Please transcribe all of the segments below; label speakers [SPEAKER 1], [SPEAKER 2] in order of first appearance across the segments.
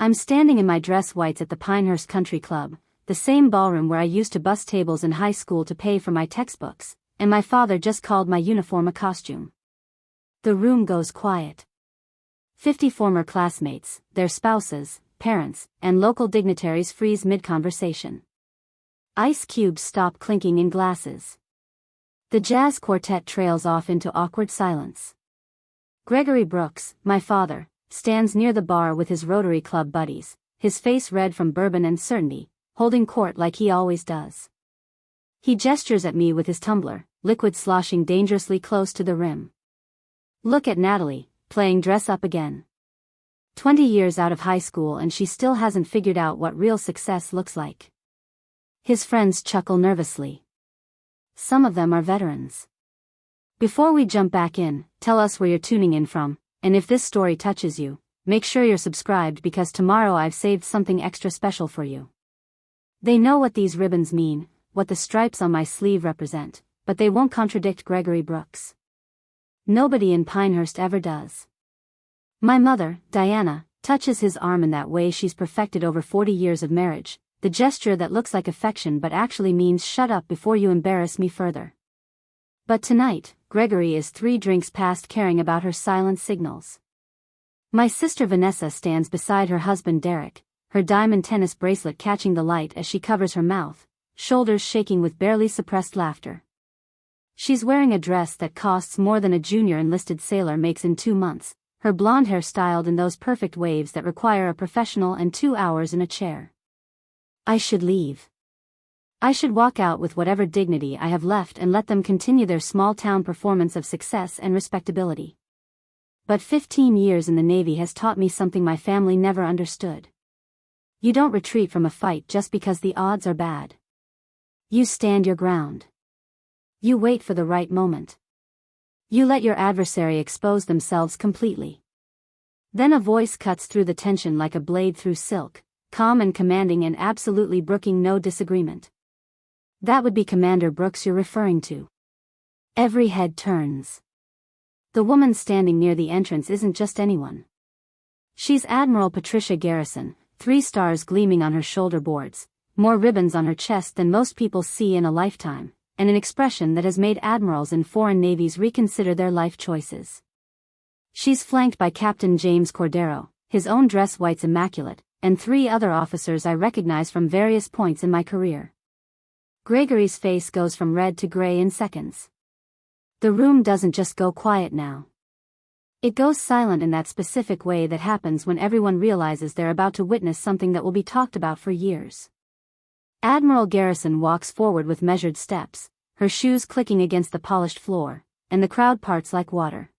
[SPEAKER 1] I'm standing in my dress whites at the Pinehurst Country Club, the same ballroom where I used to bus tables in high school to pay for my textbooks, and my father just called my uniform a costume. The room goes quiet. 50 former classmates, their spouses, parents, and local dignitaries freeze mid-conversation. Ice cubes stop clinking in glasses. The jazz quartet trails off into awkward silence. Gregory Brooks, my father, stands near the bar with his Rotary Club buddies, his face red from bourbon and certainty, holding court like he always does. He gestures at me with his tumbler, liquid sloshing dangerously close to the rim. Look at Natalie, playing dress up again. 20 years out of high school and she still hasn't figured out what real success looks like. His friends chuckle nervously. Some of them are veterans. Before we jump back in, tell us where you're tuning in from, and if this story touches you, make sure you're subscribed because tomorrow I've saved something extra special for you. They know what these ribbons mean, what the stripes on my sleeve represent, but they won't contradict Gregory Brooks. Nobody in Pinehurst ever does. My mother, Diana, touches his arm in that way she's perfected over 40 years of marriage, the gesture that looks like affection but actually means shut up before you embarrass me further. But tonight, Gregory is 3 drinks past caring about her silent signals. My sister Vanessa stands beside her husband Derek, her diamond tennis bracelet catching the light as she covers her mouth, shoulders shaking with barely suppressed laughter. She's wearing a dress that costs more than a junior enlisted sailor makes in 2 months, her blonde hair styled in those perfect waves that require a professional and 2 hours in a chair. I should leave. I should walk out with whatever dignity I have left and let them continue their small-town performance of success and respectability. But 15 years in the Navy has taught me something my family never understood. You don't retreat from a fight just because the odds are bad. You stand your ground. You wait for the right moment. You let your adversary expose themselves completely. Then a voice cuts through the tension like a blade through silk, calm and commanding and absolutely brooking no disagreement. That would be Commander Brooks you're referring to. Every head turns. The woman standing near the entrance isn't just anyone. She's Admiral Patricia Garrison, 3 stars gleaming on her shoulder boards, more ribbons on her chest than most people see in a lifetime, and an expression that has made admirals in foreign navies reconsider their life choices. She's flanked by Captain James Cordero, his own dress whites immaculate, and 3 other officers I recognize from various points in my career. Gregory's face goes from red to gray in seconds. The room doesn't just go quiet now. It goes silent in that specific way that happens when everyone realizes they're about to witness something that will be talked about for years. Admiral Garrison walks forward with measured steps, her shoes clicking against the polished floor, and the crowd parts like water.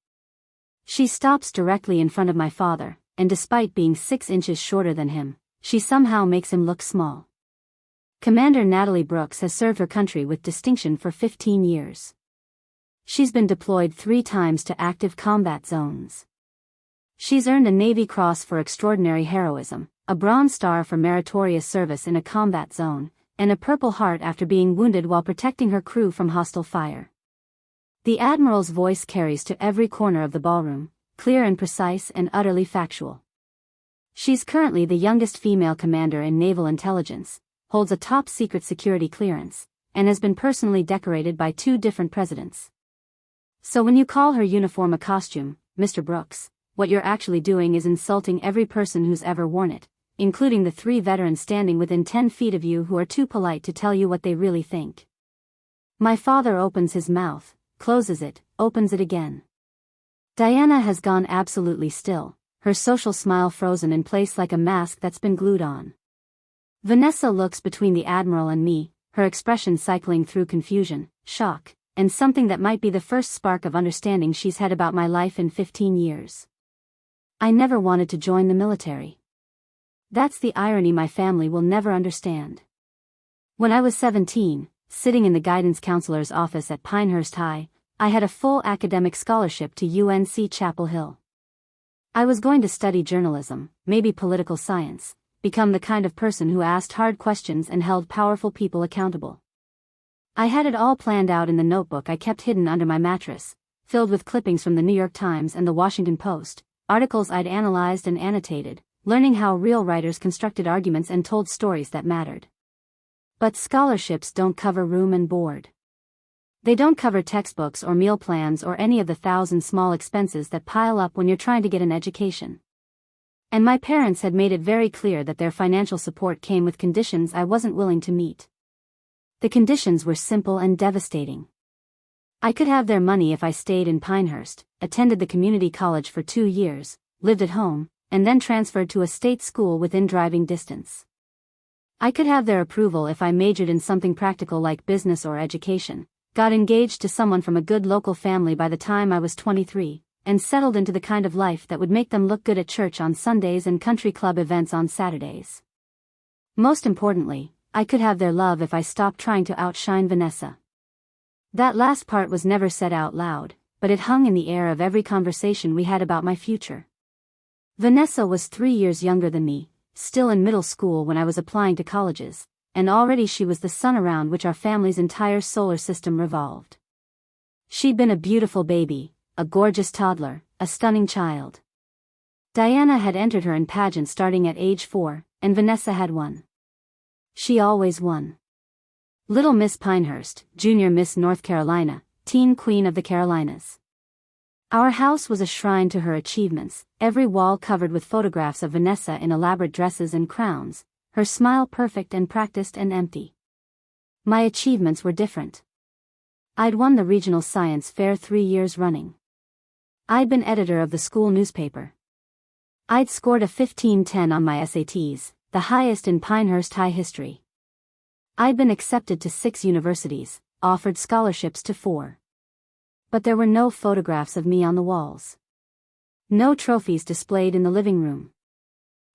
[SPEAKER 1] She stops directly in front of my father, and despite being 6 inches shorter than him, she somehow makes him look small. Commander Natalie Brooks has served her country with distinction for 15 years. She's been deployed 3 times to active combat zones. She's earned a Navy Cross for extraordinary heroism, a Bronze Star for meritorious service in a combat zone, and a Purple Heart after being wounded while protecting her crew from hostile fire. The Admiral's voice carries to every corner of the ballroom, clear and precise and utterly factual. She's currently the youngest female commander in naval intelligence, holds a top-secret security clearance, and has been personally decorated by 2 different presidents. So when you call her uniform a costume, Mr. Brooks, what you're actually doing is insulting every person who's ever worn it, including the 3 veterans standing within 10 feet of you who are too polite to tell you what they really think. My father opens his mouth, closes it, opens it again. Diana has gone absolutely still, her social smile frozen in place like a mask that's been glued on. Vanessa looks between the Admiral and me, her expression cycling through confusion, shock, and something that might be the first spark of understanding she's had about my life in 15 years. I never wanted to join the military. That's the irony my family will never understand. When I was 17, sitting in the guidance counselor's office at Pinehurst High, I had a full academic scholarship to UNC Chapel Hill. I was going to study journalism, maybe political science, become the kind of person who asked hard questions and held powerful people accountable. I had it all planned out in the notebook I kept hidden under my mattress, filled with clippings from the New York Times and the Washington Post, articles I'd analyzed and annotated, learning how real writers constructed arguments and told stories that mattered. But scholarships don't cover room and board. They don't cover textbooks or meal plans or any of the 1,000 small expenses that pile up when you're trying to get an education. And my parents had made it very clear that their financial support came with conditions I wasn't willing to meet. The conditions were simple and devastating. I could have their money if I stayed in Pinehurst, attended the community college for 2 years, lived at home, and then transferred to a state school within driving distance. I could have their approval if I majored in something practical like business or education, got engaged to someone from a good local family by the time I was 23, and settled into the kind of life that would make them look good at church on Sundays and country club events on Saturdays. Most importantly, I could have their love if I stopped trying to outshine Vanessa. That last part was never said out loud, but it hung in the air of every conversation we had about my future. Vanessa was 3 years younger than me, still in middle school when I was applying to colleges, and already she was the sun around which our family's entire solar system revolved. She'd been a beautiful baby, a gorgeous toddler, a stunning child. Diana had entered her in pageants starting at age 4, and Vanessa had won. She always won. Little Miss Pinehurst, Junior Miss North Carolina, Teen Queen of the Carolinas. Our house was a shrine to her achievements, every wall covered with photographs of Vanessa in elaborate dresses and crowns, her smile perfect and practiced and empty. My achievements were different. I'd won the regional science fair 3 years running. I'd been editor of the school newspaper. I'd scored a 1510 on my SATs, the highest in Pinehurst High history. I'd been accepted to 6 universities, offered scholarships to 4. But there were no photographs of me on the walls. No trophies displayed in the living room.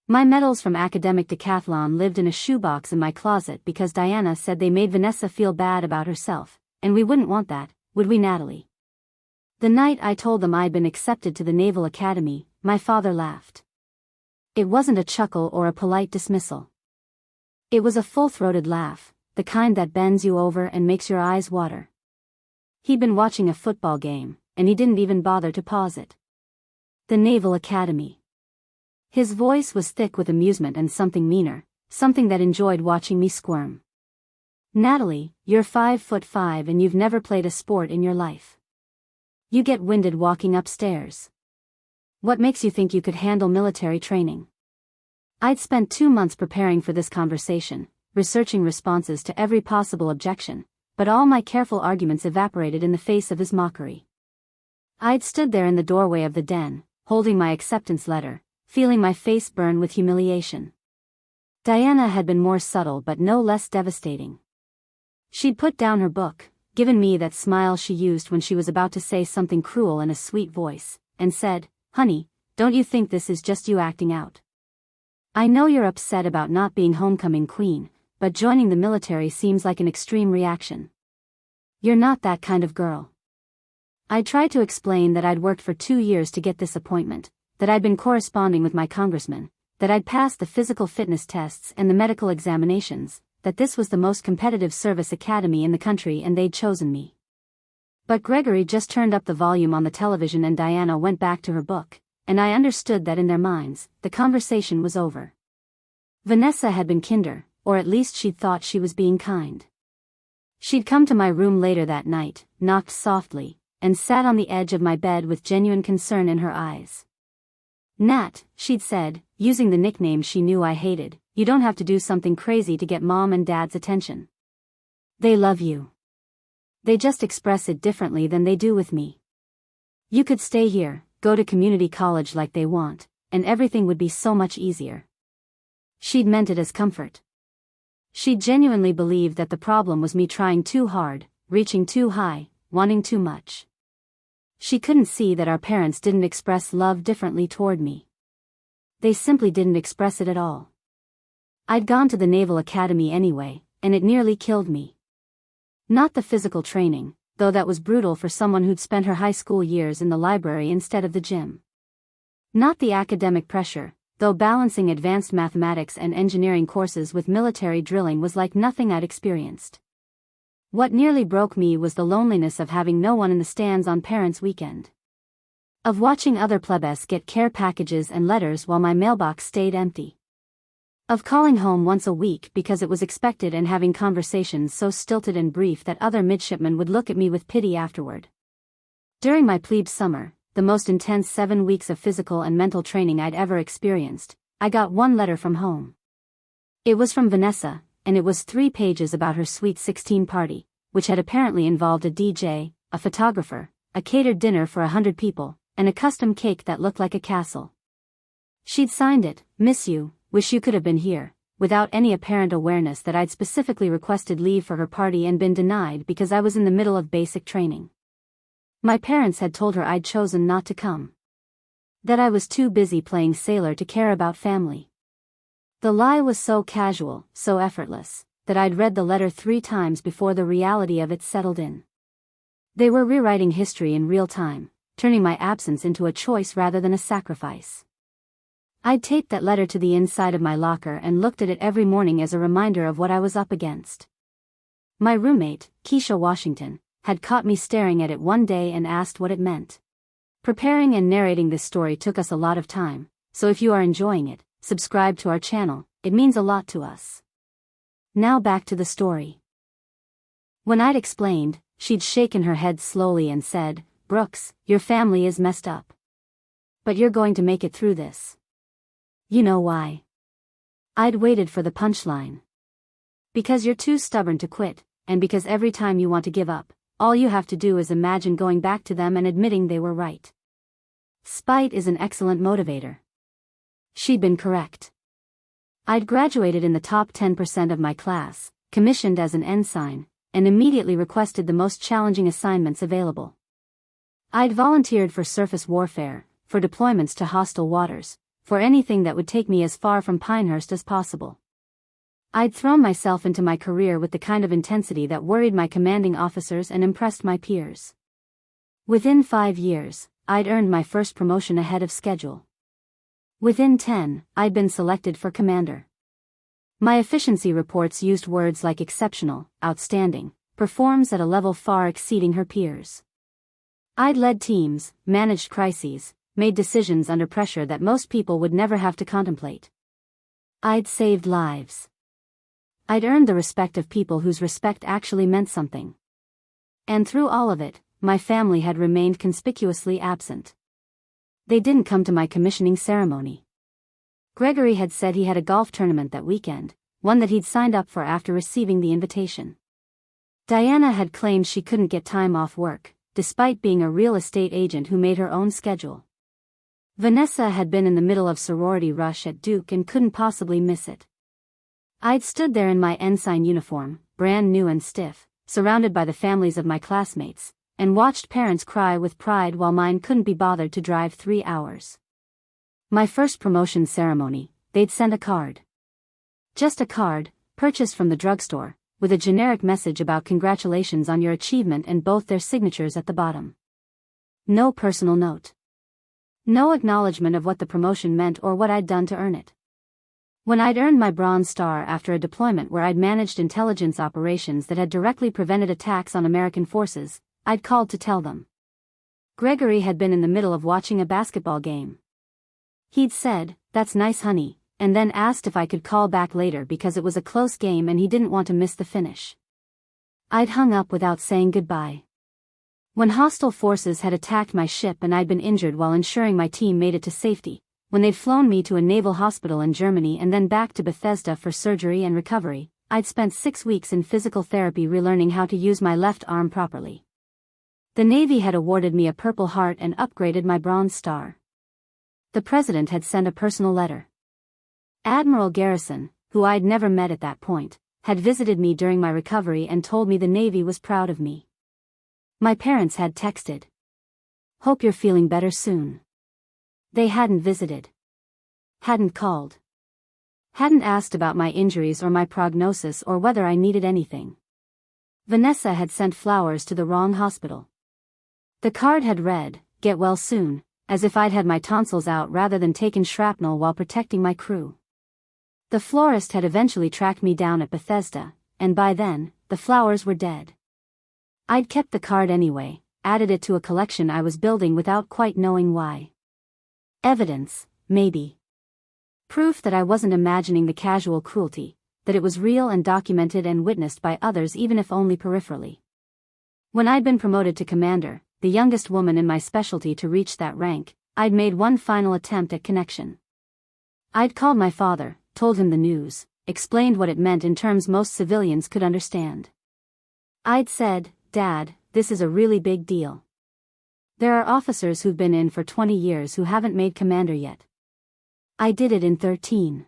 [SPEAKER 1] My medals from academic decathlon lived in a shoebox in my closet because Diana said they made Vanessa feel bad about herself, and we wouldn't want that, would we, Natalie? The night I told them I'd been accepted to the Naval Academy, my father laughed. It wasn't a chuckle or a polite dismissal. It was a full-throated laugh, the kind that bends you over and makes your eyes water. He'd been watching a football game, and he didn't even bother to pause it. The Naval Academy. His voice was thick with amusement and something meaner, something that enjoyed watching me squirm. Natalie, you're 5'5" and you've never played a sport in your life. You get winded walking upstairs. What makes you think you could handle military training? I'd spent 2 months preparing for this conversation, researching responses to every possible objection, but all my careful arguments evaporated in the face of his mockery. I'd stood there in the doorway of the den, holding my acceptance letter, feeling my face burn with humiliation. Diana had been more subtle but no less devastating. She'd put down her book, given me that smile she used when she was about to say something cruel in a sweet voice, and said, "Honey, don't you think this is just you acting out? I know you're upset about not being homecoming queen, but joining the military seems like an extreme reaction. You're not that kind of girl." I tried to explain that I'd worked for 2 years to get this appointment, that I'd been corresponding with my congressman, that I'd passed the physical fitness tests and the medical examinations, that this was the most competitive service academy in the country and they'd chosen me. But Gregory just turned up the volume on the television and Diana went back to her book, and I understood that in their minds, the conversation was over. Vanessa had been kinder, or at least she'd thought she was being kind. She'd come to my room later that night, knocked softly, and sat on the edge of my bed with genuine concern in her eyes. "Nat," she'd said, using the nickname she knew I hated, "you don't have to do something crazy to get Mom and Dad's attention. They love you. They just express it differently than they do with me. You could stay here, go to community college like they want, and everything would be so much easier." She'd meant it as comfort. She genuinely believed that the problem was me trying too hard, reaching too high, wanting too much. She couldn't see that our parents didn't express love differently toward me. They simply didn't express it at all. I'd gone to the Naval Academy anyway, and it nearly killed me. Not the physical training, though that was brutal for someone who'd spent her high school years in the library instead of the gym. Not the academic pressure, though balancing advanced mathematics and engineering courses with military drilling was like nothing I'd experienced. What nearly broke me was the loneliness of having no one in the stands on Parents' Weekend. Of watching other plebes get care packages and letters while my mailbox stayed empty. Of calling home once a week because it was expected and having conversations so stilted and brief that other midshipmen would look at me with pity afterward. During my plebe summer, the most intense 7 weeks of physical and mental training I'd ever experienced, I got one letter from home. It was from Vanessa, and it was 3 pages about her Sweet 16 party, which had apparently involved a DJ, a photographer, a catered dinner for 100 people, and a custom cake that looked like a castle. She'd signed it, "Miss you, wish you could have been here," without any apparent awareness that I'd specifically requested leave for her party and been denied because I was in the middle of basic training. My parents had told her I'd chosen not to come. That I was too busy playing sailor to care about family. The lie was so casual, so effortless, that I'd read the letter 3 times before the reality of it settled in. They were rewriting history in real time, turning my absence into a choice rather than a sacrifice. I'd taped that letter to the inside of my locker and looked at it every morning as a reminder of what I was up against. My roommate, Keisha Washington, had caught me staring at it one day and asked what it meant. Preparing and narrating this story took us a lot of time, so if you are enjoying it, subscribe to our channel, it means a lot to us. Now back to the story. When I'd explained, she'd shaken her head slowly and said, "Brooks, your family is messed up. But you're going to make it through this. You know why?" I'd waited for the punchline. "Because you're too stubborn to quit, and because every time you want to give up, all you have to do is imagine going back to them and admitting they were right. Spite is an excellent motivator." She'd been correct. I'd graduated in the top 10% of my class, commissioned as an ensign, and immediately requested the most challenging assignments available. I'd volunteered for surface warfare, for deployments to hostile waters, for anything that would take me as far from Pinehurst as possible. I'd thrown myself into my career with the kind of intensity that worried my commanding officers and impressed my peers. Within 5 years, I'd earned my first promotion ahead of schedule. Within 10, I'd been selected for commander. My efficiency reports used words like exceptional, outstanding, performs at a level far exceeding her peers. I'd led teams, managed crises, made decisions under pressure that most people would never have to contemplate. I'd saved lives. I'd earned the respect of people whose respect actually meant something. And through all of it, my family had remained conspicuously absent. They didn't come to my commissioning ceremony. Gregory had said he had a golf tournament that weekend, one that he'd signed up for after receiving the invitation. Diana had claimed she couldn't get time off work, despite being a real estate agent who made her own schedule. Vanessa had been in the middle of sorority rush at Duke and couldn't possibly miss it. I'd stood there in my ensign uniform, brand new and stiff, surrounded by the families of my classmates, and watched parents cry with pride while mine couldn't be bothered to drive 3 hours. My first promotion ceremony, they'd sent a card. Just a card, purchased from the drugstore, with a generic message about congratulations on your achievement and both their signatures at the bottom. No personal note. No acknowledgement of what the promotion meant or what I'd done to earn it. When I'd earned my Bronze Star after a deployment where I'd managed intelligence operations that had directly prevented attacks on American forces, I'd called to tell them. Gregory had been in the middle of watching a basketball game. He'd said, "That's nice, honey," and then asked if I could call back later because it was a close game and he didn't want to miss the finish. I'd hung up without saying goodbye. When hostile forces had attacked my ship and I'd been injured while ensuring my team made it to safety, when they'd flown me to a naval hospital in Germany and then back to Bethesda for surgery and recovery, I'd spent 6 weeks in physical therapy relearning how to use my left arm properly. The Navy had awarded me a Purple Heart and upgraded my Bronze Star. The President had sent a personal letter. Admiral Garrison, who I'd never met at that point, had visited me during my recovery and told me the Navy was proud of me. My parents had texted, "Hope you're feeling better soon." They hadn't visited. Hadn't called. Hadn't asked about my injuries or my prognosis or whether I needed anything. Vanessa had sent flowers to the wrong hospital. The card had read, "Get well soon," as if I'd had my tonsils out rather than taken shrapnel while protecting my crew. The florist had eventually tracked me down at Bethesda, and by then, the flowers were dead. I'd kept the card anyway, added it to a collection I was building without quite knowing why. Evidence, maybe. Proof that I wasn't imagining the casual cruelty, that it was real and documented and witnessed by others even if only peripherally. When I'd been promoted to commander, the youngest woman in my specialty to reach that rank, I'd made one final attempt at connection. I'd called my father, told him the news, explained what it meant in terms most civilians could understand. I'd said, "Dad, this is a really big deal. There are officers who've been in for 20 years who haven't made commander yet. I did it in 13.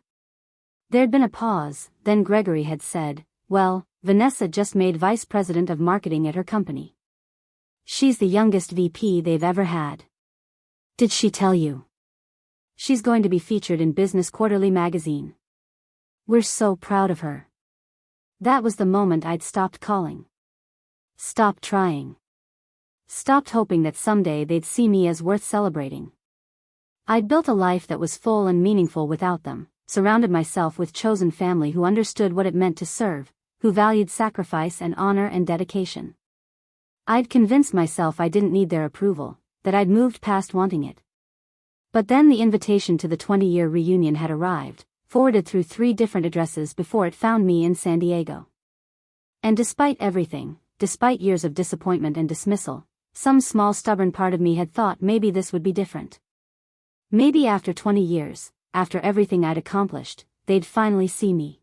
[SPEAKER 1] There'd been a pause, then Gregory had said, "Well, Vanessa just made vice president of marketing at her company. She's the youngest VP they've ever had." "Did she tell you?" "She's going to be featured in Business Quarterly magazine. We're so proud of her." That was the moment I'd stopped calling. Stopped trying. Stopped hoping that someday they'd see me as worth celebrating. I'd built a life that was full and meaningful without them, surrounded myself with chosen family who understood what it meant to serve, who valued sacrifice and honor and dedication. I'd convinced myself I didn't need their approval, that I'd moved past wanting it. But then the invitation to the 20-year reunion had arrived, forwarded through 3 different addresses before it found me in San Diego. And despite everything, despite years of disappointment and dismissal, some small stubborn part of me had thought maybe this would be different. Maybe after 20 years, after everything I'd accomplished, they'd finally see me.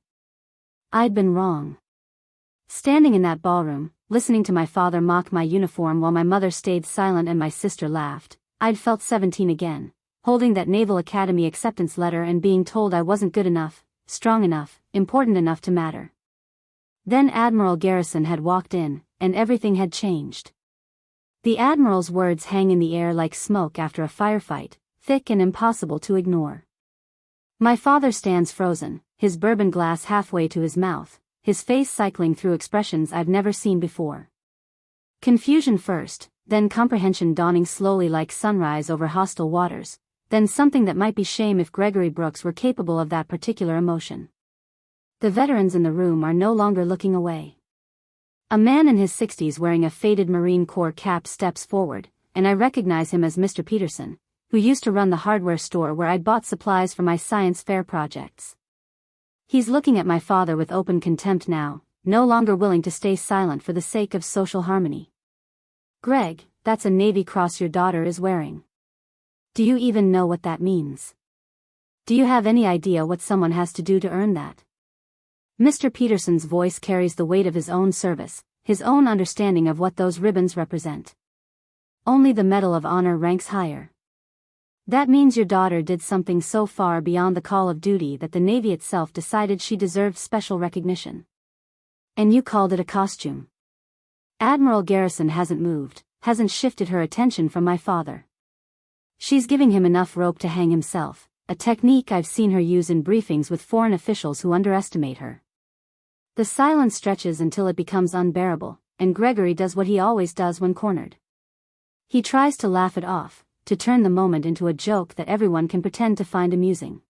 [SPEAKER 1] I'd been wrong. Standing in that ballroom, listening to my father mock my uniform while my mother stayed silent and my sister laughed, I'd felt 17 again, holding that Naval Academy acceptance letter and being told I wasn't good enough, strong enough, important enough to matter. Then Admiral Garrison had walked in, and everything had changed. The Admiral's words hang in the air like smoke after a firefight, thick and impossible to ignore. My father stands frozen, his bourbon glass halfway to his mouth, his face cycling through expressions I've never seen before. Confusion first, then comprehension dawning slowly like sunrise over hostile waters, then something that might be shame if Gregory Brooks were capable of that particular emotion. The veterans in the room are no longer looking away. A man in his 60s wearing a faded Marine Corps cap steps forward, and I recognize him as Mr. Peterson, who used to run the hardware store where I'd bought supplies for my science fair projects. He's looking at my father with open contempt now, no longer willing to stay silent for the sake of social harmony. "Greg, that's a Navy Cross your daughter is wearing. Do you even know what that means? Do you have any idea what someone has to do to earn that?" Mr. Peterson's voice carries the weight of his own service, his own understanding of what those ribbons represent. Only the Medal of Honor ranks higher. That means your daughter did something so far beyond the call of duty that the Navy itself decided she deserved special recognition. And you called it a costume. Admiral Garrison hasn't moved, hasn't shifted her attention from my father. She's giving him enough rope to hang himself, a technique I've seen her use in briefings with foreign officials who underestimate her. The silence stretches until it becomes unbearable, and Gregory does what he always does when cornered. He tries to laugh it off, to turn the moment into a joke that everyone can pretend to find amusing.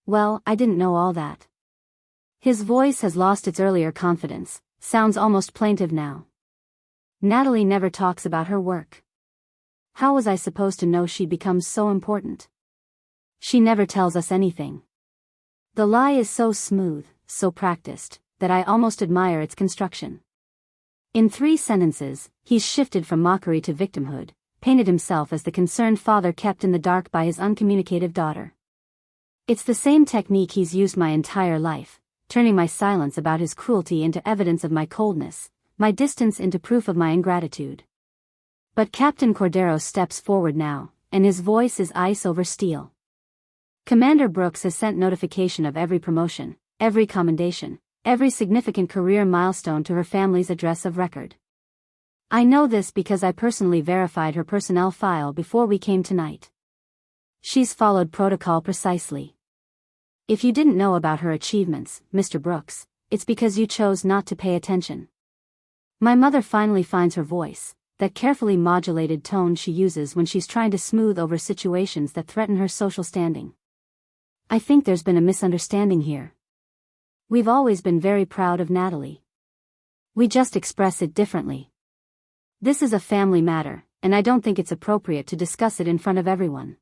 [SPEAKER 1] "Well, I didn't know all that." His voice has lost its earlier confidence, sounds almost plaintive now. "Natalie never talks about her work. How was I supposed to know she'd become so important? She never tells us anything." The lie is so smooth, so practiced, that I almost admire its construction. In 3 sentences, he's shifted from mockery to victimhood, painted himself as the concerned father kept in the dark by his uncommunicative daughter. It's the same technique he's used my entire life, turning my silence about his cruelty into evidence of my coldness, my distance into proof of my ingratitude. But Captain Cordero steps forward now, and his voice is ice over steel. "Commander Brooks has sent notification of every promotion, every commendation, every significant career milestone to her family's address of record. I know this because I personally verified her personnel file before we came tonight. She's followed protocol precisely. If you didn't know about her achievements, Mr. Brooks, it's because you chose not to pay attention." My mother finally finds her voice, that carefully modulated tone she uses when she's trying to smooth over situations that threaten her social standing. "I think there's been a misunderstanding here. We've always been very proud of Natalie. We just express it differently." This is a family matter, and I don't think it's appropriate to discuss it in front of everyone.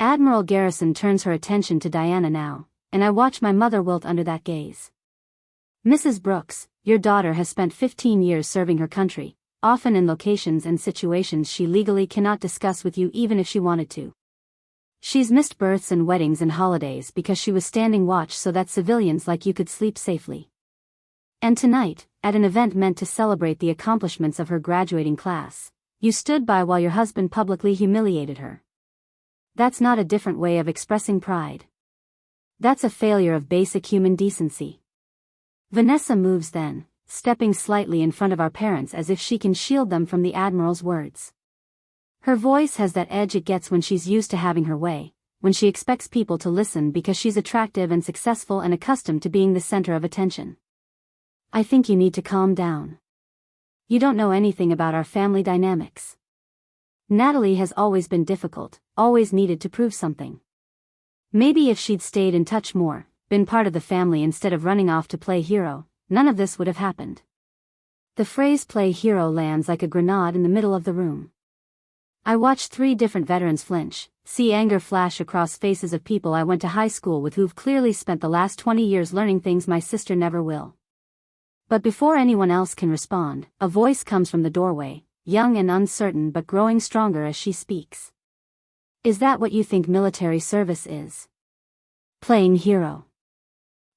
[SPEAKER 1] Admiral Garrison turns her attention to Diana now, and I watch my mother wilt under that gaze. Mrs. Brooks, your daughter has spent 15 years serving her country, often in locations and situations she legally cannot discuss with you even if she wanted to. She's missed births and weddings and holidays because she was standing watch so that civilians like you could sleep safely. And tonight, at an event meant to celebrate the accomplishments of her graduating class, you stood by while your husband publicly humiliated her. That's not a different way of expressing pride. That's a failure of basic human decency. Vanessa moves then, stepping slightly in front of our parents as if she can shield them from the Admiral's words. Her voice has that edge it gets when she's used to having her way, when she expects people to listen because she's attractive and successful and accustomed to being the center of attention. I think you need to calm down. You don't know anything about our family dynamics. Natalie has always been difficult, always needed to prove something. Maybe if she'd stayed in touch more, been part of the family instead of running off to play hero, none of this would have happened. The phrase play hero lands like a grenade in the middle of the room. I watched 3 different veterans flinch, see anger flash across faces of people I went to high school with who've clearly spent the last 20 years learning things my sister never will. But before anyone else can respond, a voice comes from the doorway, young and uncertain but growing stronger as she speaks. Is that what you think military service is? Playing hero.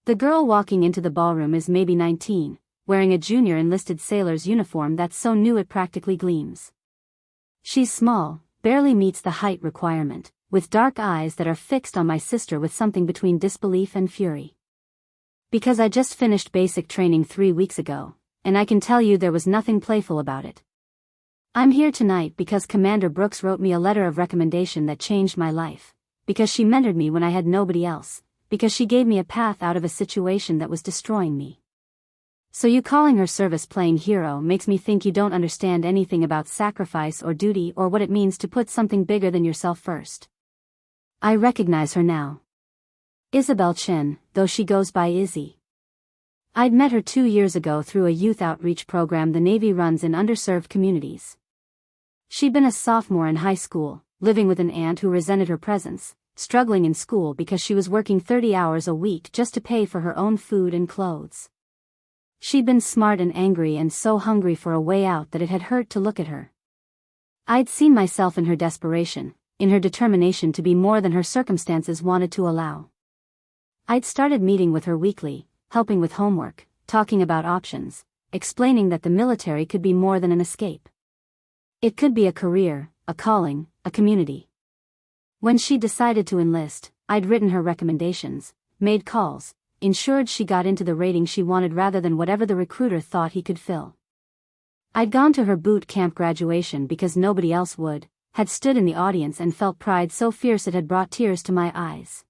[SPEAKER 1] The girl walking into the ballroom is maybe 19, wearing a junior enlisted sailor's uniform that's so new it practically gleams. She's small, barely meets the height requirement, with dark eyes that are fixed on my sister with something between disbelief and fury. Because I just finished basic training 3 weeks ago, and I can tell you there was nothing playful about it. I'm here tonight because Commander Brooks wrote me a letter of recommendation that changed my life, because she mentored me when I had nobody else, because she gave me a path out of a situation that was destroying me. So you calling her service playing hero makes me think you don't understand anything about sacrifice or duty or what it means to put something bigger than yourself first. I recognize her now. Isabel Chen, though she goes by Izzy. I'd met her 2 years ago through a youth outreach program the Navy runs in underserved communities. She'd been a sophomore in high school, living with an aunt who resented her presence, struggling in school because she was working 30 hours a week just to pay for her own food and clothes. She'd been smart and angry and so hungry for a way out that it had hurt to look at her. I'd seen myself in her desperation, in her determination to be more than her circumstances wanted to allow. I'd started meeting with her weekly, helping with homework, talking about options, explaining that the military could be more than an escape. It could be a career, a calling, a community. When she decided to enlist, I'd written her recommendations, made calls, ensured she got into the rating she wanted rather than whatever the recruiter thought he could fill. I'd gone to her boot camp graduation because nobody else would, had stood in the audience and felt pride so fierce it had brought tears to my eyes.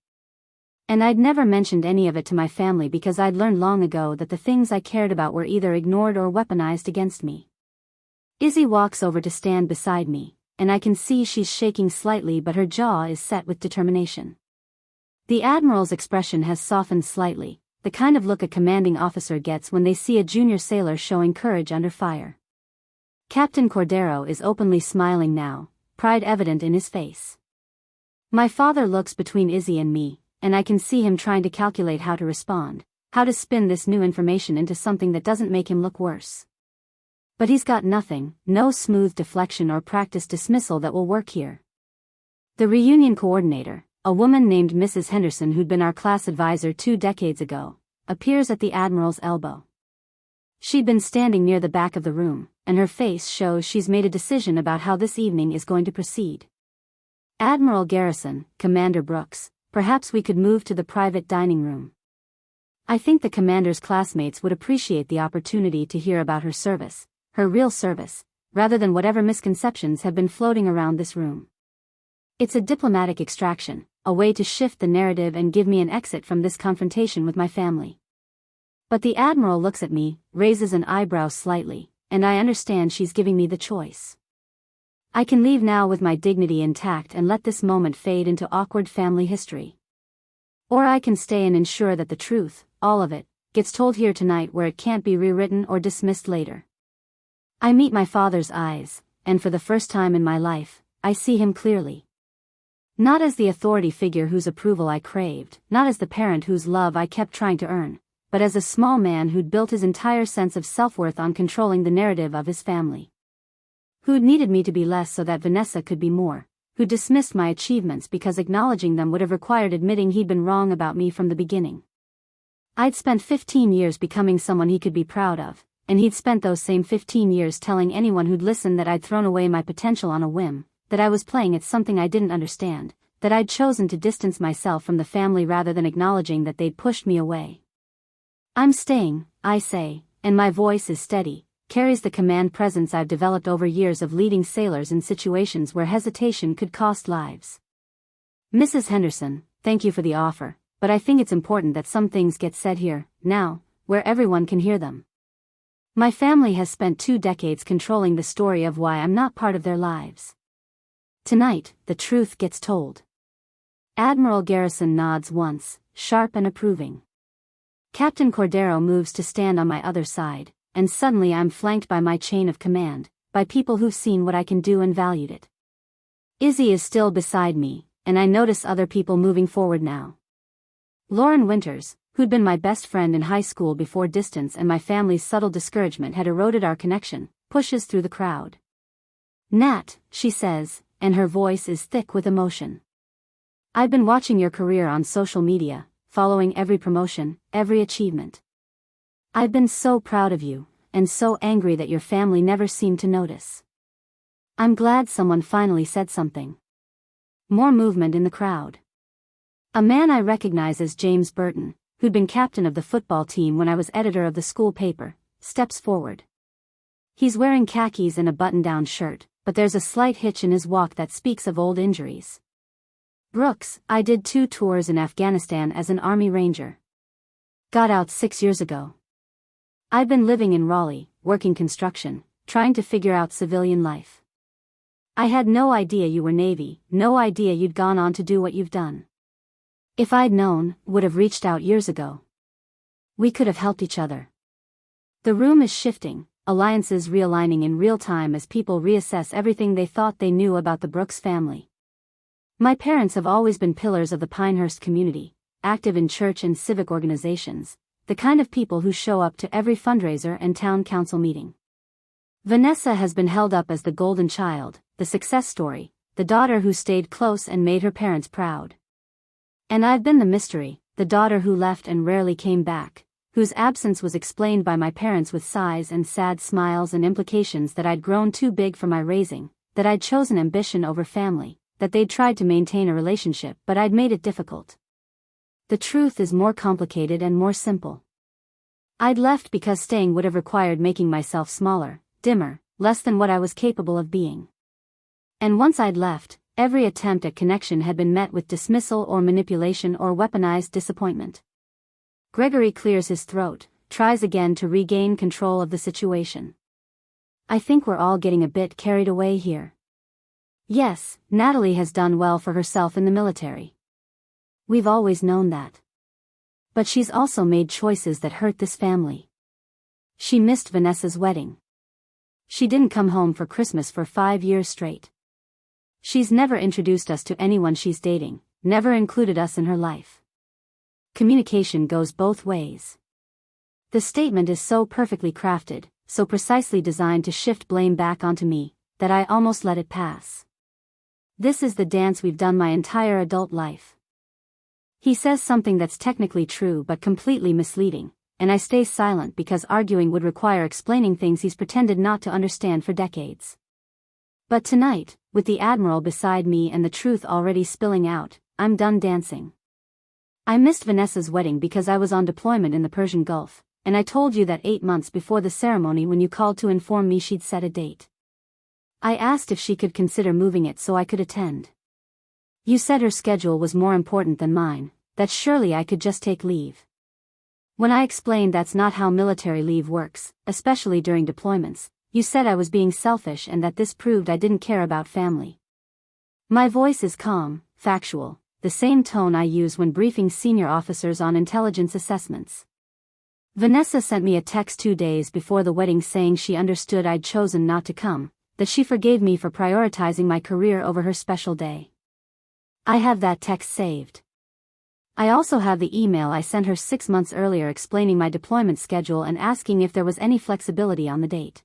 [SPEAKER 1] And I'd never mentioned any of it to my family because I'd learned long ago that the things I cared about were either ignored or weaponized against me. Izzy walks over to stand beside me, and I can see she's shaking slightly but her jaw is set with determination. The Admiral's expression has softened slightly, the kind of look a commanding officer gets when they see a junior sailor showing courage under fire. Captain Cordero is openly smiling now, pride evident in his face. My father looks between Izzy and me, and I can see him trying to calculate how to respond, how to spin this new information into something that doesn't make him look worse. But he's got nothing, no smooth deflection or practice dismissal that will work here. The reunion coordinator, a woman named Mrs. Henderson who'd been our class advisor 2 decades ago, appears at the Admiral's elbow. She'd been standing near the back of the room, and her face shows she's made a decision about how this evening is going to proceed. Admiral Garrison, Commander Brooks, perhaps we could move to the private dining room. I think the commander's classmates would appreciate the opportunity to hear about her service, her real service, rather than whatever misconceptions have been floating around this room. It's a diplomatic extraction, a way to shift the narrative and give me an exit from this confrontation with my family. But the Admiral looks at me, raises an eyebrow slightly, and I understand she's giving me the choice. I can leave now with my dignity intact and let this moment fade into awkward family history. Or I can stay and ensure that the truth, all of it, gets told here tonight where it can't be rewritten or dismissed later. I meet my father's eyes, and for the first time in my life, I see him clearly. Not as the authority figure whose approval I craved, not as the parent whose love I kept trying to earn, but as a small man who'd built his entire sense of self-worth on controlling the narrative of his family. Who'd needed me to be less so that Vanessa could be more, who dismissed my achievements because acknowledging them would have required admitting he'd been wrong about me from the beginning. I'd spent 15 years becoming someone he could be proud of, and he'd spent those same 15 years telling anyone who'd listen that I'd thrown away my potential on a whim, that I was playing at something I didn't understand, that I'd chosen to distance myself from the family rather than acknowledging that they'd pushed me away. I'm staying, I say, and my voice is steady, carries the command presence I've developed over years of leading sailors in situations where hesitation could cost lives. Mrs. Henderson, thank you for the offer, but I think it's important that some things get said here, now, where everyone can hear them. My family has spent 2 decades controlling the story of why I'm not part of their lives. Tonight, the truth gets told. Admiral Garrison nods once, sharp and approving. Captain Cordero moves to stand on my other side, and suddenly I'm flanked by my chain of command, by people who've seen what I can do and valued it. Izzy is still beside me, and I notice other people moving forward now. Lauren Winters, who'd been my best friend in high school before distance and my family's subtle discouragement had eroded our connection, pushes through the crowd. Nat, she says, and her voice is thick with emotion. I've been watching your career on social media, following every promotion, every achievement. I've been so proud of you, and so angry that your family never seemed to notice. I'm glad someone finally said something. More movement in the crowd. A man I recognize as James Burton, who'd been captain of the football team when I was editor of the school paper, steps forward. He's wearing khakis and a button-down shirt, but there's a slight hitch in his walk that speaks of old injuries. Brooks, I did 2 tours in Afghanistan as an Army Ranger. Got out 6 years ago. I've been living in Raleigh, working construction, trying to figure out civilian life. I had no idea you were Navy, no idea you'd gone on to do what you've done. If I'd known, would have reached out years ago. We could have helped each other. The room is shifting, alliances realigning in real time as people reassess everything they thought they knew about the Brooks family. My parents have always been pillars of the Pinehurst community, active in church and civic organizations, the kind of people who show up to every fundraiser and town council meeting. Vanessa has been held up as the golden child, the success story, the daughter who stayed close and made her parents proud. And I've been the mystery, the daughter who left and rarely came back, whose absence was explained by my parents with sighs and sad smiles and implications that I'd grown too big for my raising, that I'd chosen ambition over family, that they'd tried to maintain a relationship but I'd made it difficult. The truth is more complicated and more simple. I'd left because staying would have required making myself smaller, dimmer, less than what I was capable of being. And once I'd left, every attempt at connection had been met with dismissal or manipulation or weaponized disappointment. Gregory clears his throat, tries again to regain control of the situation. I think we're all getting a bit carried away here. Yes, Natalie has done well for herself in the military. We've always known that. But she's also made choices that hurt this family. She missed Vanessa's wedding. She didn't come home for Christmas for 5 years straight. She's never introduced us to anyone she's dating, never included us in her life. Communication goes both ways. The statement is so perfectly crafted, so precisely designed to shift blame back onto me, that I almost let it pass. This is the dance we've done my entire adult life. He says something that's technically true but completely misleading, and I stay silent because arguing would require explaining things he's pretended not to understand for decades. But tonight, with the Admiral beside me and the truth already spilling out, I'm done dancing. I missed Vanessa's wedding because I was on deployment in the Persian Gulf, and I told you that 8 months before the ceremony when you called to inform me she'd set a date. I asked if she could consider moving it so I could attend. You said her schedule was more important than mine, that surely I could just take leave. When I explained that's not how military leave works, especially during deployments, you said I was being selfish and that this proved I didn't care about family. My voice is calm, factual, the same tone I use when briefing senior officers on intelligence assessments. Vanessa sent me a text 2 days before the wedding saying she understood I'd chosen not to come, that she forgave me for prioritizing my career over her special day. I have that text saved. I also have the email I sent her 6 months earlier explaining my deployment schedule and asking if there was any flexibility on the date.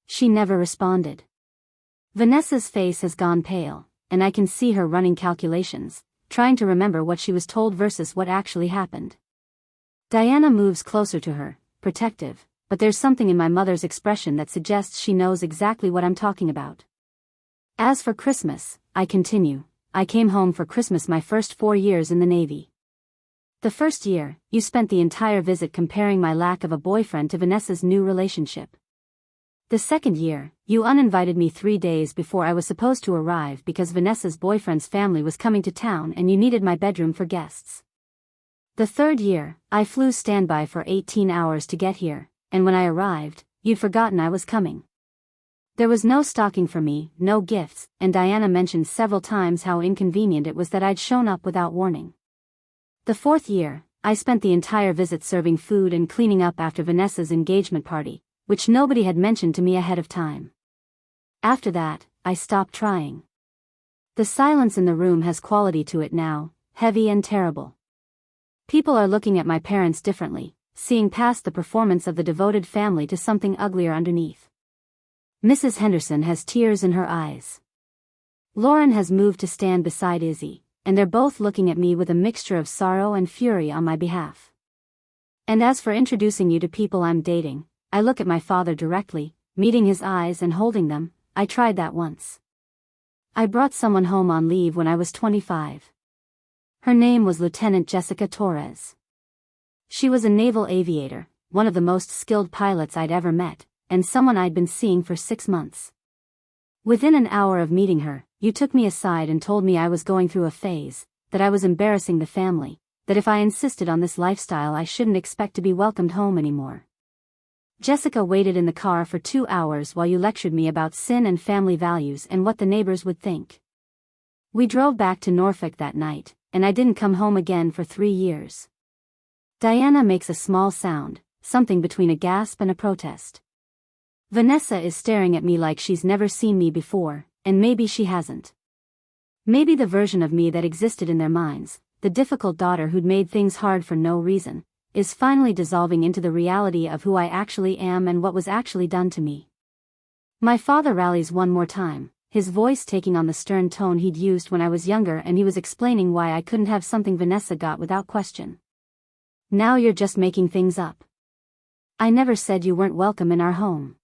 [SPEAKER 1] She never responded. Vanessa's face has gone pale, and I can see her running calculations, trying to remember what she was told versus what actually happened. Diana moves closer to her, protective, but there's something in my mother's expression that suggests she knows exactly what I'm talking about. As for Christmas, I continue, I came home for Christmas my first 4 years in the Navy. The first year, you spent the entire visit comparing my lack of a boyfriend to Vanessa's new relationship. The second year, you uninvited me 3 days before I was supposed to arrive because Vanessa's boyfriend's family was coming to town and you needed my bedroom for guests. The third year, I flew standby for 18 hours to get here, and when I arrived, you'd forgotten I was coming. There was no stocking for me, no gifts, and Diana mentioned several times how inconvenient it was that I'd shown up without warning. The fourth year, I spent the entire visit serving food and cleaning up after Vanessa's engagement party, which nobody had mentioned to me ahead of time. After that, I stopped trying. The silence in the room has quality to it now, heavy and terrible. People are looking at my parents differently, seeing past the performance of the devoted family to something uglier underneath. Mrs. Henderson has tears in her eyes. Lauren has moved to stand beside Izzy, and they're both looking at me with a mixture of sorrow and fury on my behalf. And as for introducing you to people I'm dating, I look at my father directly, meeting his eyes and holding them. I tried that once. I brought someone home on leave when I was 25. Her name was Lieutenant Jessica Torres. She was a naval aviator, one of the most skilled pilots I'd ever met, and someone I'd been seeing for 6 months. Within an hour of meeting her, you took me aside and told me I was going through a phase, that I was embarrassing the family, that if I insisted on this lifestyle I shouldn't expect to be welcomed home anymore. Jessica waited in the car for 2 hours while you lectured me about sin and family values and what the neighbors would think. We drove back to Norfolk that night, and I didn't come home again for 3 years. Diana makes a small sound, something between a gasp and a protest. Vanessa is staring at me like she's never seen me before, and maybe she hasn't. Maybe the version of me that existed in their minds, the difficult daughter who'd made things hard for no reason, is finally dissolving into the reality of who I actually am and what was actually done to me. My father rallies one more time, his voice taking on the stern tone he'd used when I was younger, and he was explaining why I couldn't have something Vanessa got without question. Now you're just making things up. I never said you weren't welcome in our home.